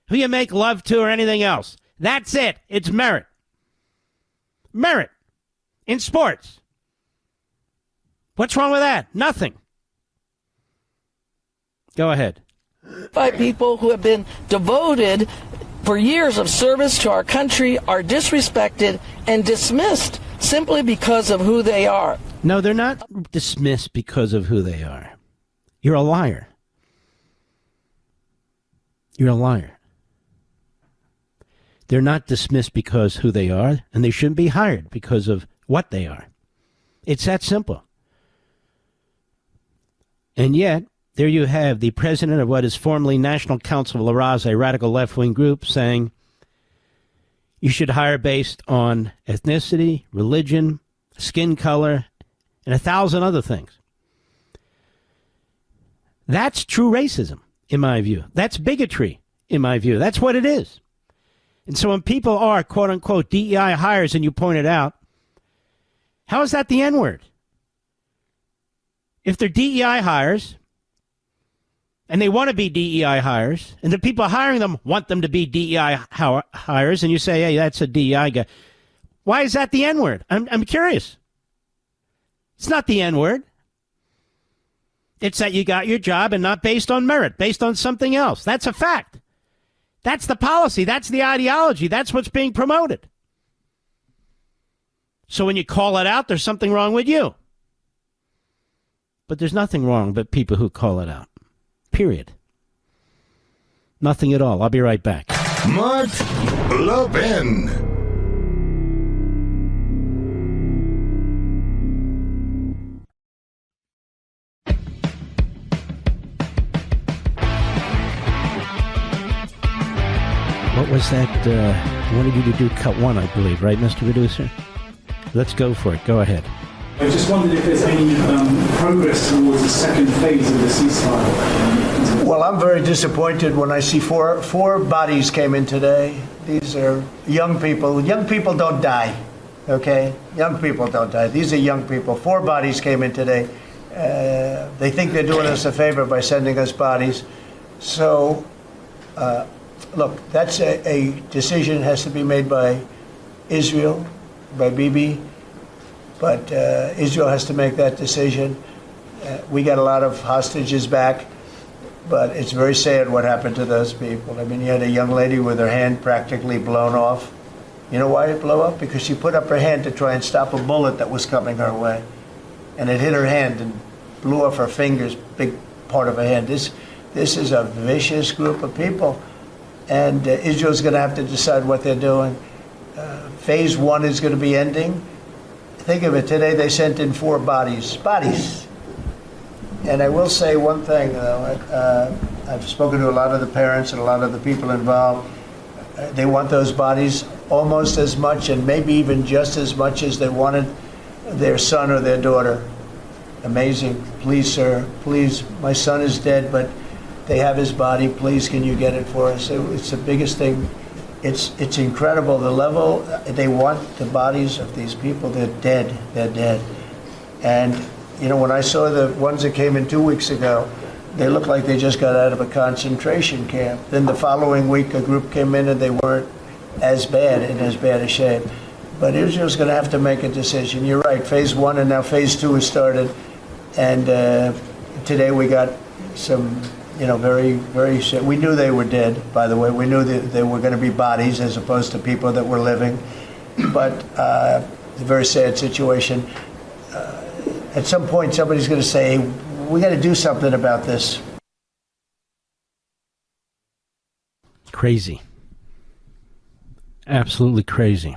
who you make love to, or anything else. That's it. It's merit. Merit. In sports. What's wrong with that? Nothing. Go ahead. By people who have been devoted for years of service to our country are disrespected and dismissed simply because of who they are. No, they're not dismissed because of who they are. You're a liar. You're a liar. They're not dismissed because who they are, and they shouldn't be hired because of what they are. It's that simple. And yet, there you have the president of what is formerly National Council of La Raza, a radical left-wing group, saying you should hire based on ethnicity, religion, skin color, and 1,000 other things. That's true racism, in my view. That's bigotry, in my view. That's what it is. And so when people are, quote-unquote, DEI hires, and you pointed out, how is that the N-word? If they're DEI hires, and they want to be DEI hires, and the people hiring them want them to be DEI hires, and you say, hey, that's a DEI guy, why is that the N-word? I'm curious. It's not the N-word. It's that you got your job and not based on merit, based on something else. That's a fact. That's the policy. That's the ideology. That's what's being promoted. So when you call it out, there's something wrong with you. But there's nothing wrong with people who call it out. Period. Nothing at all. I'll be right back. Mark Levin. What was that? I wanted you to do cut one, I believe, right, Mr. Producer? Let's go for it. Go ahead. I just wondered if there's any progress towards the second phase of the ceasefire. Well, I'm very disappointed when I see four bodies came in today. These are young people. Young people don't die, okay? Young people don't die. These are young people. 4 bodies came in today. They think they're doing us a favor by sending us bodies. So, look, that's a decision that has to be made by Israel, by Bibi. But Israel has to make that decision. We got a lot of hostages back, but it's very sad what happened to those people. I mean, you had a young lady with her hand practically blown off. You know why it blew up? Because she put up her hand to try and stop a bullet that was coming her way. And it hit her hand and blew off her fingers, big part of her hand. This is a vicious group of people. And Israel's going to have to decide what they're doing. Phase 1 is going to be ending. Think of it, today they sent in 4 bodies. And I will say one thing, though. I've spoken to a lot of the parents and a lot of the people involved. They want those bodies almost as much and maybe even just as much as they wanted their son or their daughter. Amazing. Please, sir, please, my son is dead, but they have his body. Please, can you get it for us? It's the biggest thing. It's incredible, the level they want the bodies of these people. They're dead. And, you know, when I saw the ones that came in 2 weeks ago, they looked like they just got out of a concentration camp. Then the following week, a group came in and they weren't as bad, in as bad a shape. But Israel's going to have to make a decision. You're right, phase 1 and now phase 2 has started. And today we got some... You know, very, very. We knew they were dead, by the way. We knew that they were going to be bodies as opposed to people that were living. But it's a very sad situation. At some point, somebody's going to say, hey, we got to do something about this. Crazy. Absolutely crazy.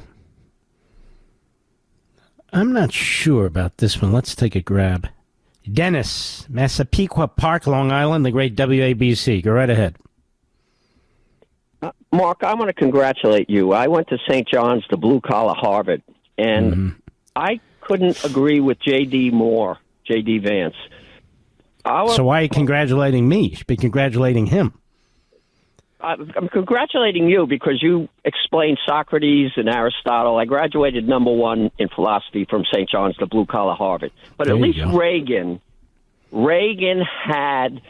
I'm not sure about this one. Let's take a grab. Dennis, Massapequa Park, Long Island, the great WABC. Go right ahead. Mark, I want to congratulate you. I went to St. John's, the blue-collar Harvard, and I couldn't agree with J.D. Vance. So why are you congratulating me? You should be congratulating him. I'm congratulating you because you explained Socrates and Aristotle. I graduated #1 in philosophy from St. John's, the blue-collar Harvard. But at least Reagan had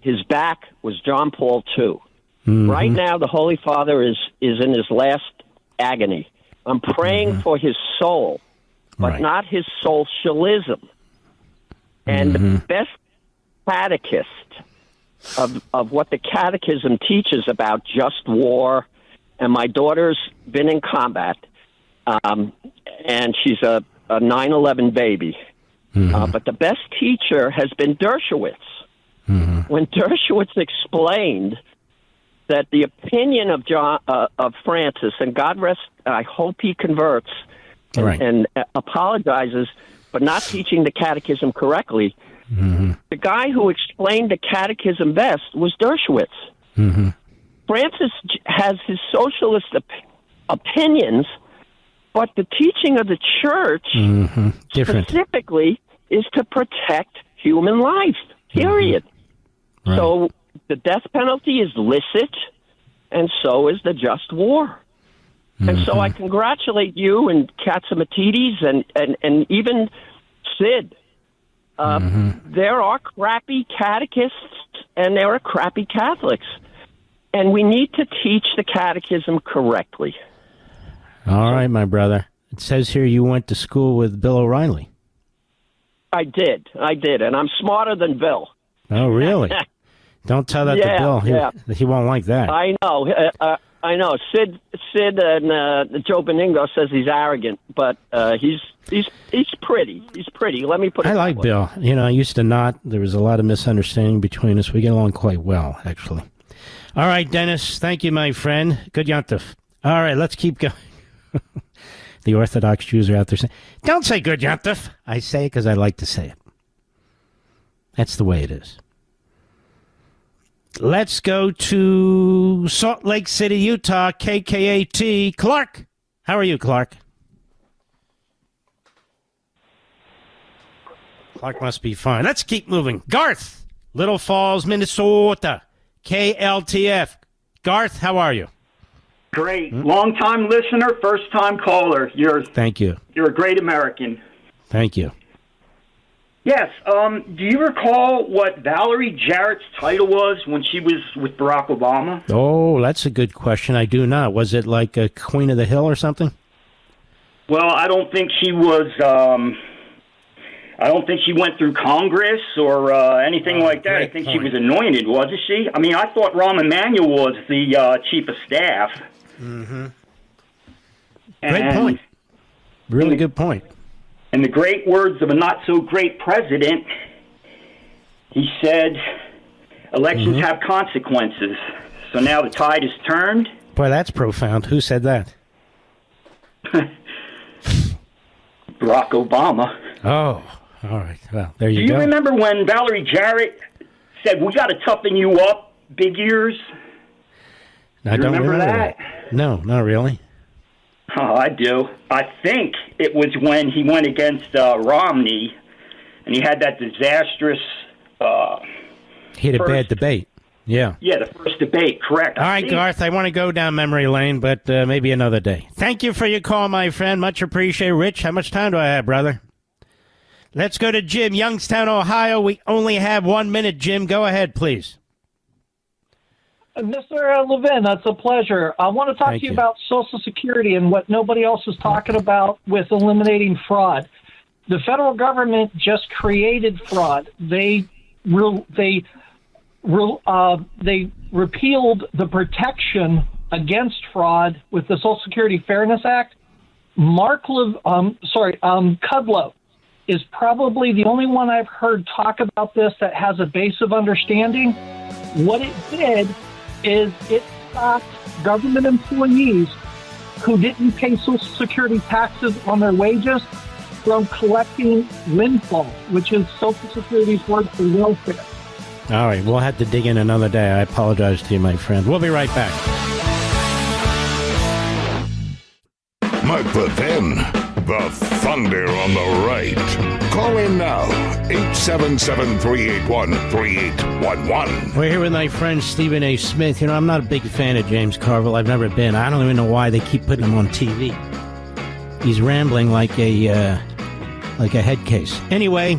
his back was John Paul II. Mm-hmm. Right now, the Holy Father is in his last agony. I'm praying for his soul, but not his socialism. And the best catechist of what the catechism teaches about just war, and my daughter's been in combat, and she's a 9/11 baby. But the best teacher has been Dershowitz. When Dershowitz explained that the opinion of Francis, and God rest, I hope he converts and apologizes, but not teaching the catechism correctly. The guy who explained the catechism best was Dershowitz. Francis has his socialist opinions, but the teaching of the church specifically is to protect human life, period. So the death penalty is licit, and so is the just war. And so I congratulate you and Katsimatidis and even Sid. There are crappy catechists and there are crappy Catholics. And we need to teach the catechism correctly. All right, my brother. It says here you went to school with Bill O'Reilly. I did. And I'm smarter than Bill. Oh, really? Don't tell that to Bill. He won't like that. I know. I know. Sid and Joe Benigno says he's arrogant, but he's pretty. He's pretty. Let me put it I like Bill. You know, I used to not. There was a lot of misunderstanding between us. We get along quite well, actually. All right, Dennis. Thank you, my friend. Good yontif. All right, let's keep going. The Orthodox Jews are out there saying, don't say good yontif. I say it because I like to say it. That's the way it is. Let's go to Salt Lake City, Utah, KKAT. Clark. How are you, Clark? Clark must be fine. Let's keep moving. Garth, Little Falls, Minnesota, KLTF. Garth, how are you? Great. Long-time listener, first-time caller. Thank you. You're a great American. Thank you. Yes. Do you recall what Valerie Jarrett's title was when she was with Barack Obama? Oh, that's a good question. I do not. Was it like a Queen of the Hill or something? Well, I don't think she was. I don't think she went through Congress or anything like that. I think she was anointed, wasn't she? I mean, I thought Rahm Emanuel was the chief of staff. Great point. Really good point. In the great words of a not-so-great president, he said, elections have consequences. So now the tide is turned. Boy, that's profound. Who said that? Barack Obama. Oh, all right. Well, there you go. Do you remember when Valerie Jarrett said, we got to toughen you up, big ears? I don't remember that. No, not really. Oh, I do. I think it was when he went against Romney, and he had that disastrous... he had a bad debate. Yeah. Yeah, the first debate, correct. All right, Garth, I want to go down memory lane, but maybe another day. Thank you for your call, my friend. Much appreciated. Rich, how much time do I have, brother? Let's go to Jim, Youngstown, Ohio. We only have 1 minute, Jim. Go ahead, please. Mr. Levin, that's a pleasure. I want to talk to you about Social Security and what nobody else is talking about with eliminating fraud. The federal government just created fraud. They repealed the protection against fraud with the Social Security Fairness Act. Kudlow is probably the only one I've heard talk about this that has a base of understanding. What it did is it stopped government employees who didn't pay Social Security taxes on their wages from collecting windfall, which is Social Security's word for welfare. All right, we'll have to dig in another day. I apologize to you, my friend. We'll be right back. Mark Levin, the thunder on the right. Call in now, 877-381-3811. We're here with my friend Stephen A. Smith. You know, I'm not a big fan of James Carville. I've never been. I don't even know why they keep putting him on TV. He's rambling like a head case. Anyway,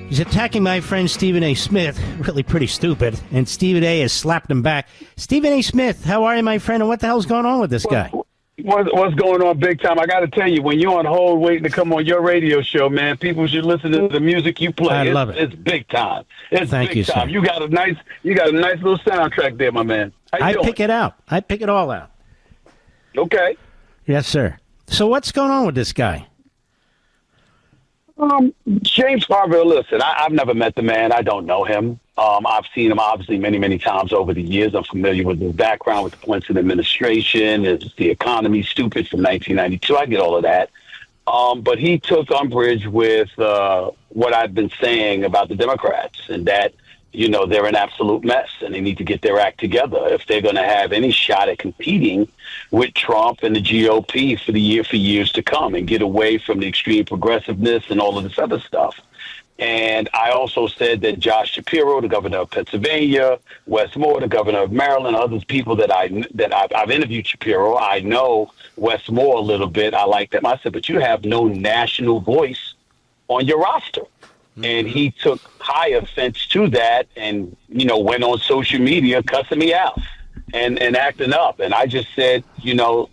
He's attacking my friend Stephen A. Smith, really pretty stupid, and Stephen A. has slapped him back. Stephen A. Smith, how are you, my friend, and what the hell's going on with this guy? What's going on, big time? I got to tell you, when you're on hold waiting to come on your radio show, man, people should listen to the music you play. I love it. It's big time. It's Thank big you, time. sir. You got a nice little soundtrack there, my man. How you I doing? pick it out. I pick it all out. Okay. Yes, sir. So what's going on with this guy? James Carville, listen, I've never met the man. I don't know him. I've seen him obviously many, many times over the years. I'm familiar with his background with the Clinton administration. Is the economy stupid from 1992? I get all of that. But he took umbrage with what I've been saying about the Democrats and that, you know, they're an absolute mess and they need to get their act together if they're going to have any shot at competing with Trump and the GOP for years to come and get away from the extreme progressiveness and all of this other stuff. And I also said that Josh Shapiro, the governor of Pennsylvania, Wes Moore, the governor of Maryland, others people that I've interviewed Shapiro. I know Wes Moore a little bit. I like them. I said, but you have no national voice on your roster. And he took high offense to that and, you know, went on social media cussing me out and acting up. And I just said, you know,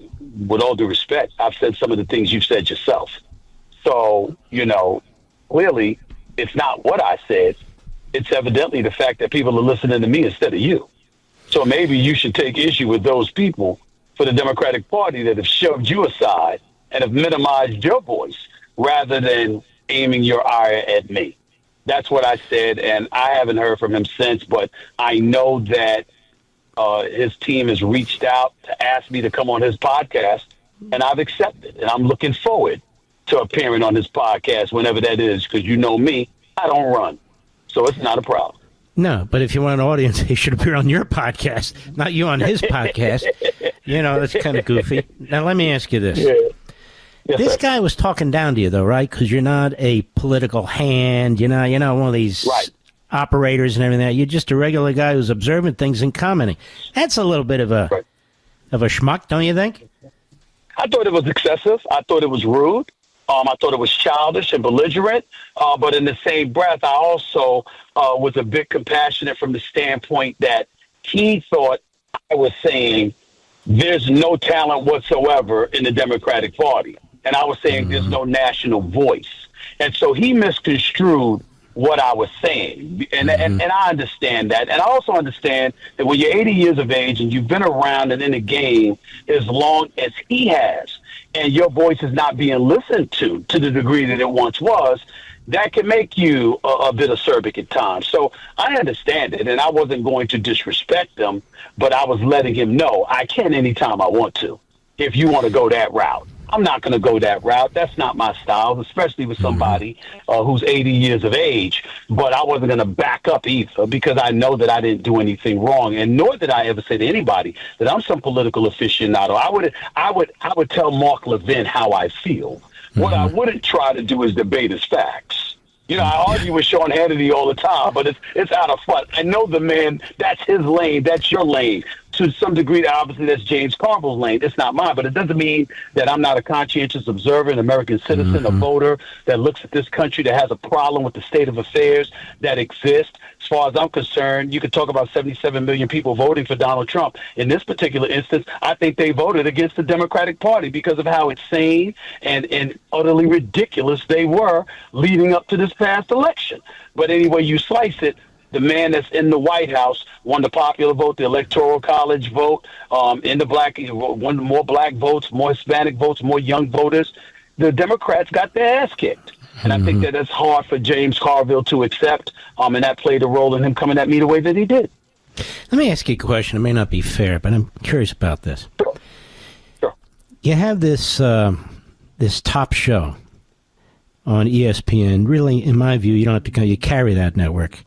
with all due respect, I've said some of the things you've said yourself. So, you know, clearly it's not what I said. It's evidently the fact that people are listening to me instead of you. So maybe you should take issue with those people for the Democratic Party that have shoved you aside and have minimized your voice rather than aiming your ire at me. That's what I said, and I haven't heard from him since, but I know that his team has reached out to ask me to come on his podcast, and I've accepted, and I'm looking forward to appearing on his podcast whenever that is, because you know me, I don't run, so it's not a problem. No, but if you want an audience, he should appear on your podcast, not you on his podcast. You know, that's kind of goofy. Now, let me ask you this. Yeah. Yes, this sir. guy was talking down to you, though, right? Because you're not a political hand. You're not one of these operators and everything. You're just a regular guy who's observing things and commenting. That's a little bit of a schmuck, don't you think? I thought it was excessive. I thought it was rude. I thought it was childish and belligerent. But in the same breath, I also was a bit compassionate from the standpoint that he thought I was saying there's no talent whatsoever in the Democratic Party. And I was saying there's no national voice. And so he misconstrued what I was saying. And I understand that. And I also understand that when you're 80 years of age and you've been around and in the game as long as he has, and your voice is not being listened to the degree that it once was, that can make you a bit acerbic at times. So I understand it, and I wasn't going to disrespect him, but I was letting him know I can anytime I want to. If you want to go that route, I'm not going to go that route. That's not my style, especially with somebody who's 80 years of age. But I wasn't going to back up either because I know that I didn't do anything wrong, and nor did I ever say to anybody that I'm some political aficionado. I would tell Mark Levin how I feel. What I wouldn't try to do is debate his facts. You know, I argue with Sean Hannity all the time, but it's out of fun. I know the man, that's his lane, that's your lane. To some degree, obviously, that's James Carville's lane. It's not mine, but it doesn't mean that I'm not a conscientious observer, an American citizen, a voter that looks at this country, that has a problem with the state of affairs that exists. As far as I'm concerned, you could talk about 77 million people voting for Donald Trump. In this particular instance, I think they voted against the Democratic Party because of how insane and utterly ridiculous they were leading up to this past election. But anyway you slice it, the man that's in the White House won the popular vote, the Electoral College vote, won more black votes, more Hispanic votes, more young voters. The Democrats got their ass kicked. And I think that it's hard for James Carville to accept, and that played a role in him coming at me the way that he did. Let me ask you a question. It may not be fair, but I'm curious about this. Sure. You have this this top show on ESPN. Really, in my view, you don't have to you carry that network.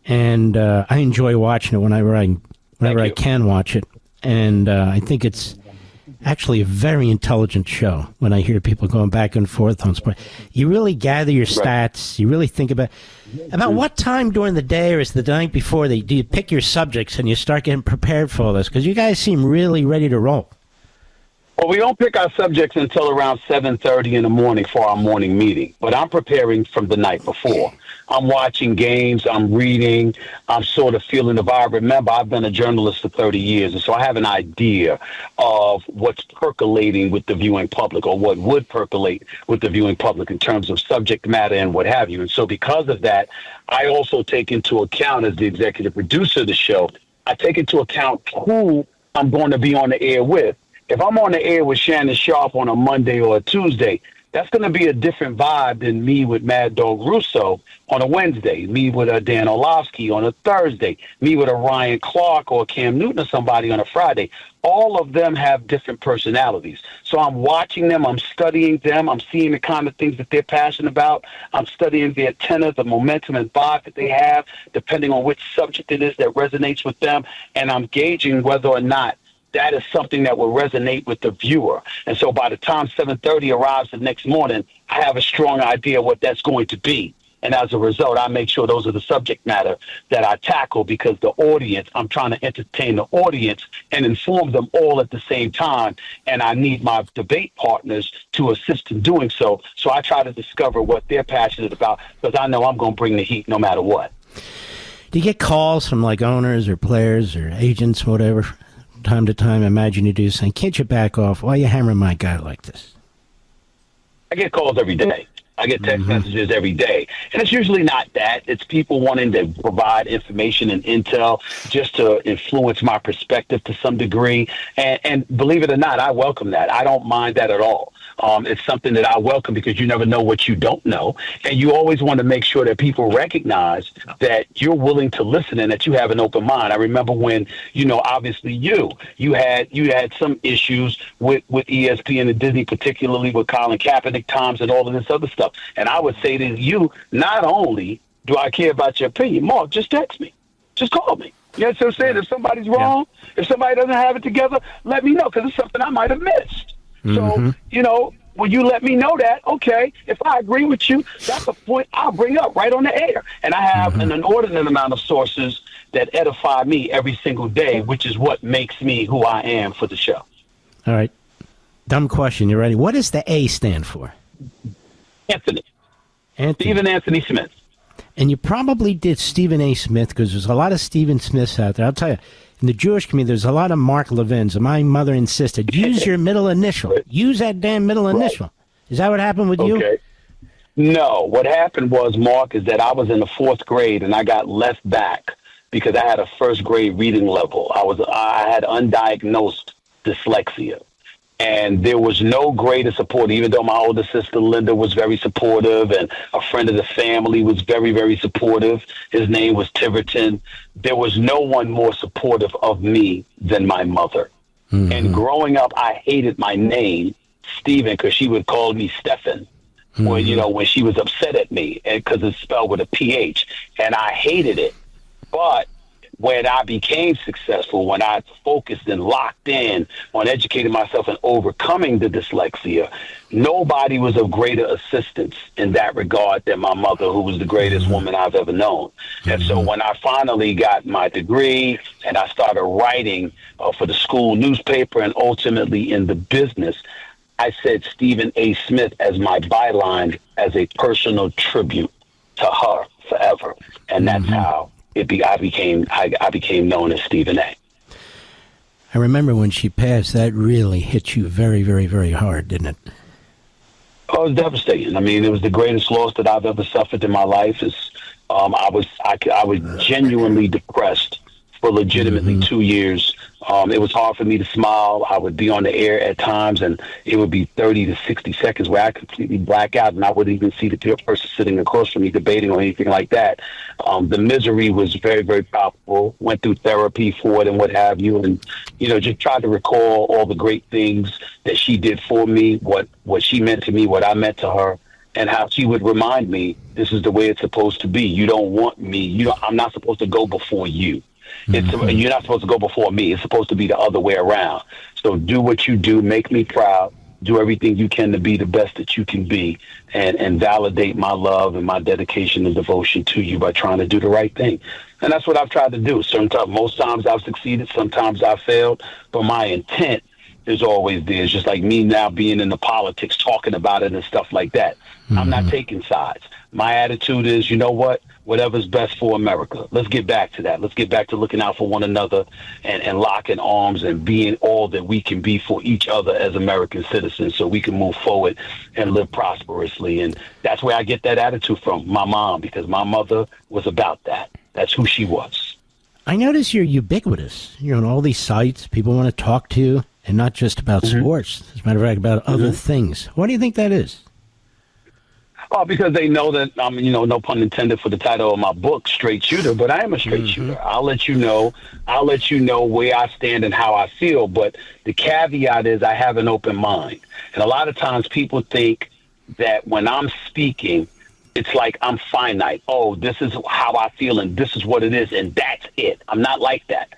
And I enjoy watching it whenever I can watch it. And I think it's actually a very intelligent show when I hear people going back and forth on sports. You really gather your stats. You really think about what time during the day or is the night before do you pick your subjects and you start getting prepared for all this? Because you guys seem really ready to roll. Well, we don't pick our subjects until around 7:30 in the morning for our morning meeting, but I'm preparing from the night before. I'm watching games, I'm reading, I'm sort of feeling the vibe. Remember, I've been a journalist for 30 years, and so I have an idea of what's percolating with the viewing public, or what would percolate with the viewing public in terms of subject matter and what have you. And so because of that, I also take into account, as the executive producer of the show, I take into account who I'm going to be on the air with. If I'm on the air with Shannon Sharp on a Monday or a Tuesday, that's going to be a different vibe than me with Mad Dog Russo on a Wednesday, me with a Dan Orlovsky on a Thursday, me with a Ryan Clark or Cam Newton or somebody on a Friday. All of them have different personalities. So I'm watching them, I'm studying them, I'm seeing the kind of things that they're passionate about. I'm studying their tenor, the momentum and vibe that they have, depending on which subject it is that resonates with them, and I'm gauging whether or not that is something that will resonate with the viewer. And so by the time 7:30 arrives the next morning, I have a strong idea what that's going to be. And as a result, I make sure those are the subject matter that I tackle, because the audience, I'm trying to entertain the audience and inform them all at the same time. And I need my debate partners to assist in doing so. So I try to discover what they're passionate about, because I know I'm going to bring the heat no matter what. Do you get calls from like owners or players or agents, whatever, time to time? I imagine you do, saying, can't you back off? Why are you hammering my guy like this? I get calls every day. I get text messages every day. And it's usually not that. It's people wanting to provide information and intel just to influence my perspective to some degree. And believe it or not, I welcome that. I don't mind that at all. It's something that I welcome, because you never know what you don't know. And you always want to make sure that people recognize that you're willing to listen and that you have an open mind. I remember when, obviously you had some issues with ESPN and Disney, particularly with Colin Kaepernick times and all of this other stuff. And I would say to you, not only do I care about your opinion, Mark, just text me. Just call me. You know what I'm saying? If somebody's wrong, if somebody doesn't have it together, let me know, because it's something I might have missed. So, when you let me know that, okay, if I agree with you, that's a point I'll bring up right on the air. And I have an inordinate amount of sources that edify me every single day, which is what makes me who I am for the show. All right. Dumb question. You ready? What does the A stand for? Anthony. Stephen Anthony Smith. And you probably did Stephen A. Smith, because there's a lot of Stephen Smiths out there. I'll tell you, in the Jewish community, there's a lot of Mark Levins. And my mother insisted, use your middle initial. Use that damn middle initial. Is that what happened with you? No. What happened was, Mark, is that I was in the 4th grade and I got left back because I had a 1st grade reading level. I had undiagnosed dyslexia. And there was no greater support, even though my older sister Linda was very supportive, and a friend of the family was very, very supportive. His name was Tiverton. There was no one more supportive of me than my mother. Mm-hmm. And growing up, I hated my name, Stephen, because she would call me Stephen, or, when she was upset at me, because it's spelled with a PH. And I hated it. But when I became successful, when I focused and locked in on educating myself and overcoming the dyslexia, nobody was of greater assistance in that regard than my mother, who was the greatest woman I've ever known. And so when I finally got my degree and I started writing for the school newspaper and ultimately in the business, I said Stephen A. Smith as my byline, as a personal tribute to her forever. And that's how I became known as Stephen A. I remember when she passed, that really hit you very, very, very hard, didn't it? Oh, it was devastating. I mean, it was the greatest loss that I've ever suffered in my life. I was genuinely depressed for legitimately 2 years. It was hard for me to smile. I would be on the air at times, and it would be 30 to 60 seconds where I completely black out, and I wouldn't even see the person sitting across from me debating or anything like that. The misery was very, very palpable. Went through therapy for it and what have you, and just tried to recall all the great things that she did for me, what she meant to me, what I meant to her, and how she would remind me, this is the way it's supposed to be. You don't want me. I'm not supposed to go before you. You're not supposed to go before me. It's supposed to be the other way around. So do what you do. Make me proud. Do everything you can to be the best that you can be, and validate my love and my dedication and devotion to you by trying to do the right thing. And that's what I've tried to do. Most times I've succeeded. Sometimes I've failed. But my intent is always there. It's just like me now being in the politics, talking about it and stuff like that. I'm not taking sides. My attitude is, you know what? Whatever's best for America. Let's get back to that. Let's get back to looking out for one another and locking arms and being all that we can be for each other as American citizens so we can move forward and live prosperously. And that's where I get that attitude from, my mom, because my mother was about that. That's who she was. I notice you're ubiquitous. You're on all these sites. People want to talk to you, and not just about sports. As a matter of fact, about other things. Why do you think that is? Oh, because they know that I'm, no pun intended for the title of my book, Straight Shooter, but I am a straight shooter. I'll let you know where I stand and how I feel. But the caveat is I have an open mind. And a lot of times people think that when I'm speaking, it's like I'm finite. Oh, this is how I feel and this is what it is. And that's it. I'm not like that.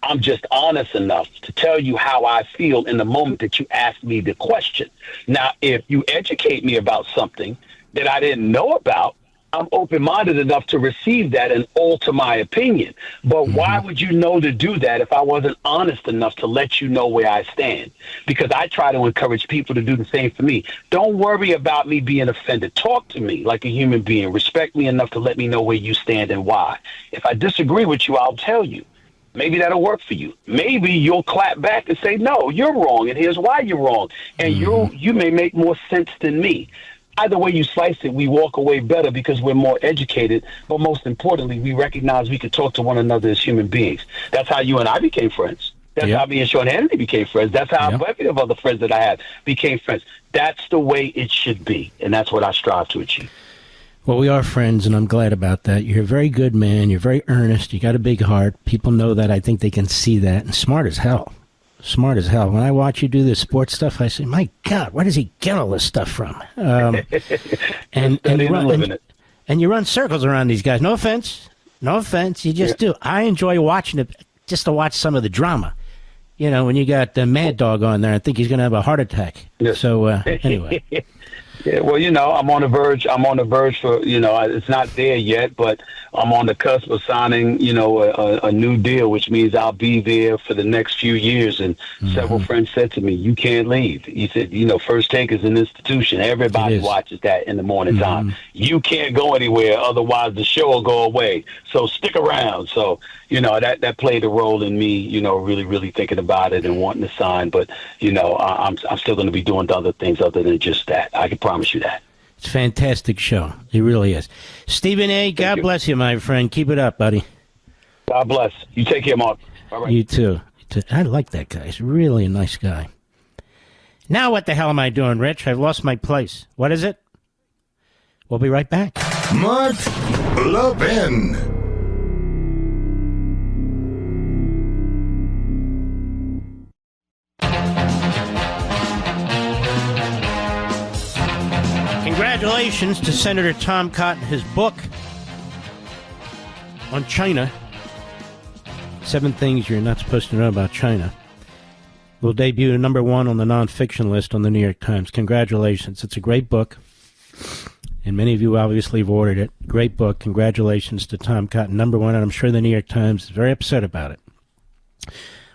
I'm just honest enough to tell you how I feel in the moment that you ask me the question. Now, if you educate me about something that I didn't know about, I'm open-minded enough to receive that and alter my opinion. But why would you know to do that if I wasn't honest enough to let you know where I stand? Because I try to encourage people to do the same for me. Don't worry about me being offended. Talk to me like a human being. Respect me enough to let me know where you stand and why. If I disagree with you, I'll tell you. Maybe that'll work for you. Maybe you'll clap back and say, no, you're wrong, and here's why you're wrong. And you may make more sense than me. Either way you slice it, we walk away better because we're more educated. But most importantly, we recognize we can talk to one another as human beings. That's how you and I became friends. That's how me and Sean Hannity became friends. That's how plenty of other friends that I had became friends. That's the way it should be, and that's what I strive to achieve. Well, we are friends, and I'm glad about that. You're a very good man. You're very earnest. You got a big heart. People know that. I think they can see that. And smart as hell. Smart as hell. When I watch you do this sports stuff, I say, my God, where does he get all this stuff from? And you run circles around these guys. No offense. No offense. You just do. I enjoy watching it just to watch some of the drama. You know, when you got Mad Dog on there, I think he's going to have a heart attack. So, anyway. Yeah, well, I'm on the verge. For, it's not there yet, but I'm on the cusp of signing, a new deal, which means I'll be there for the next few years. And several friends said to me, you can't leave. He said, First Take is an institution. Everybody watches that in the morning time. You can't go anywhere. Otherwise, the show will go away. So stick around. So, that played a role in me, really, really thinking about it and wanting to sign. But, I'm still going to be doing other things other than just that. I can promise you that. It's a fantastic show. It really is. Stephen A., God bless you, my friend. Keep it up, buddy. God bless. You take care, Mark. All right. You too. I like that guy. He's really a nice guy. Now what the hell am I doing, Rich? I've lost my place. What is it? We'll be right back. Mark Levin. Congratulations to Senator Tom Cotton. His book on China, 7 Things You're Not Supposed to Know About China, will debut number 1 on the nonfiction list on the New York Times. Congratulations. It's a great book, and many of you obviously have ordered it. Great book. Congratulations to Tom Cotton, number 1, and I'm sure the New York Times is very upset about it,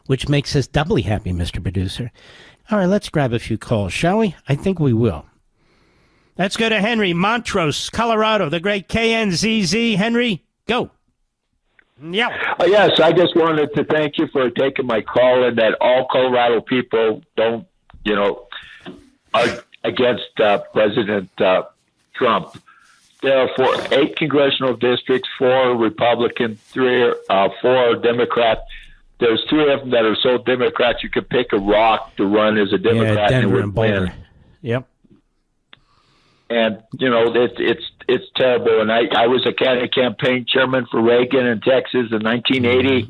which makes us doubly happy, Mr. Producer. All right, let's grab a few calls, shall we? I think we will. Let's go to Henry, Montrose, Colorado, the great KNZZ. Henry, go. Yeah. Yes, I just wanted to thank you for taking my call, and that all Colorado people don't, are against President Trump. There are 8 congressional districts, 4 Republican, 4 Democrat. There's 3 of them that are so Democrat you could pick a rock to run as a Democrat. Yeah, Denver and and Boulder. Yep. And, it's terrible. And I was a campaign chairman for Reagan in Texas in 1980.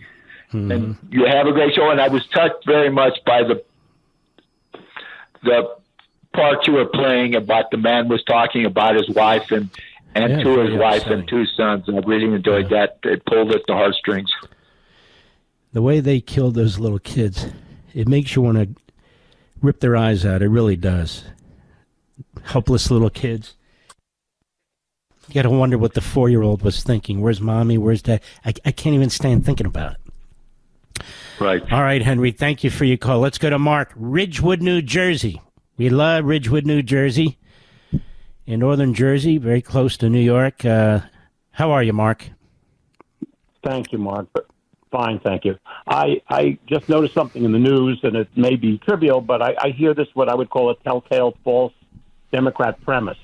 Mm-hmm. And you have a great show. And I was touched very much by the part you were playing about the man was talking about his wife and to his wife and 2 sons. And I really enjoyed that. It pulled at the heartstrings. The way they killed those little kids, it makes you want to rip their eyes out. It really does. Helpless little kids. You got to wonder what the 4-year-old was thinking. Where's mommy? Where's dad? I can't even stand thinking about it. Right. All right, Henry, thank you for your call. Let's go to Mark, Ridgewood, New Jersey. We love Ridgewood, New Jersey. In northern Jersey, very close to New York. How are you, Mark? Thank you, Mark. Fine, thank you. I just noticed something in the news, and it may be trivial, but I hear this, what I would call a telltale false Democrat premise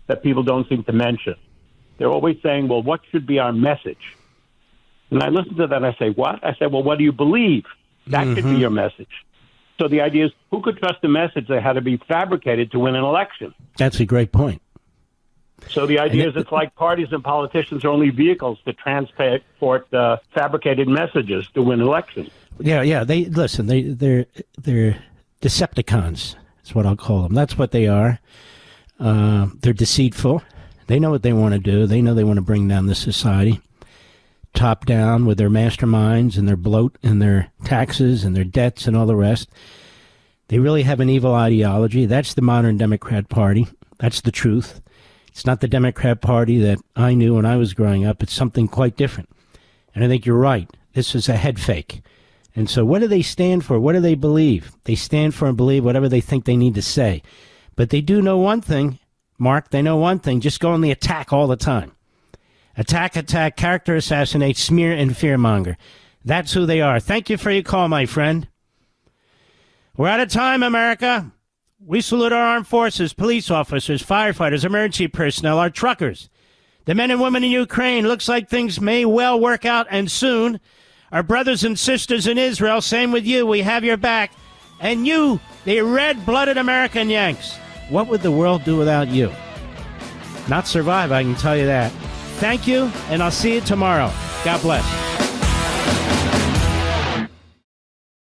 that people don't seem to mention. They're always saying, well, what should be our message? And I listen to that and I say, what? I say, well, what do you believe? That should be your message. So the idea is, who could trust a message that had to be fabricated to win an election? That's a great point. So the idea is it's like parties and politicians are only vehicles to transport fabricated messages to win elections. Yeah. They're Decepticons. That's what I'll call them. That's what they are. They're deceitful. They know what they want to do. They know they want to bring down the society, top down, with their masterminds and their bloat and their taxes and their debts and all the rest. They really have an evil ideology. That's the modern Democrat Party. That's the truth. It's not the Democrat Party that I knew when I was growing up. It's something quite different. And I think you're right. This is a head fake. And so what do they stand for? What do they believe? They stand for and believe whatever they think they need to say. But they do know one thing, Mark. They know one thing. Just go on the attack all the time. Attack, character assassinate, smear, and fearmonger. That's who they are. Thank you for your call, my friend. We're out of time, America. We salute our armed forces, police officers, firefighters, emergency personnel, our truckers, the men and women in Ukraine. Looks like things may well work out, and soon. Our brothers and sisters in Israel, same with you. We have your back. And you, the red-blooded American Yanks, what would the world do without you? Not survive, I can tell you that. Thank you, and I'll see you tomorrow. God bless.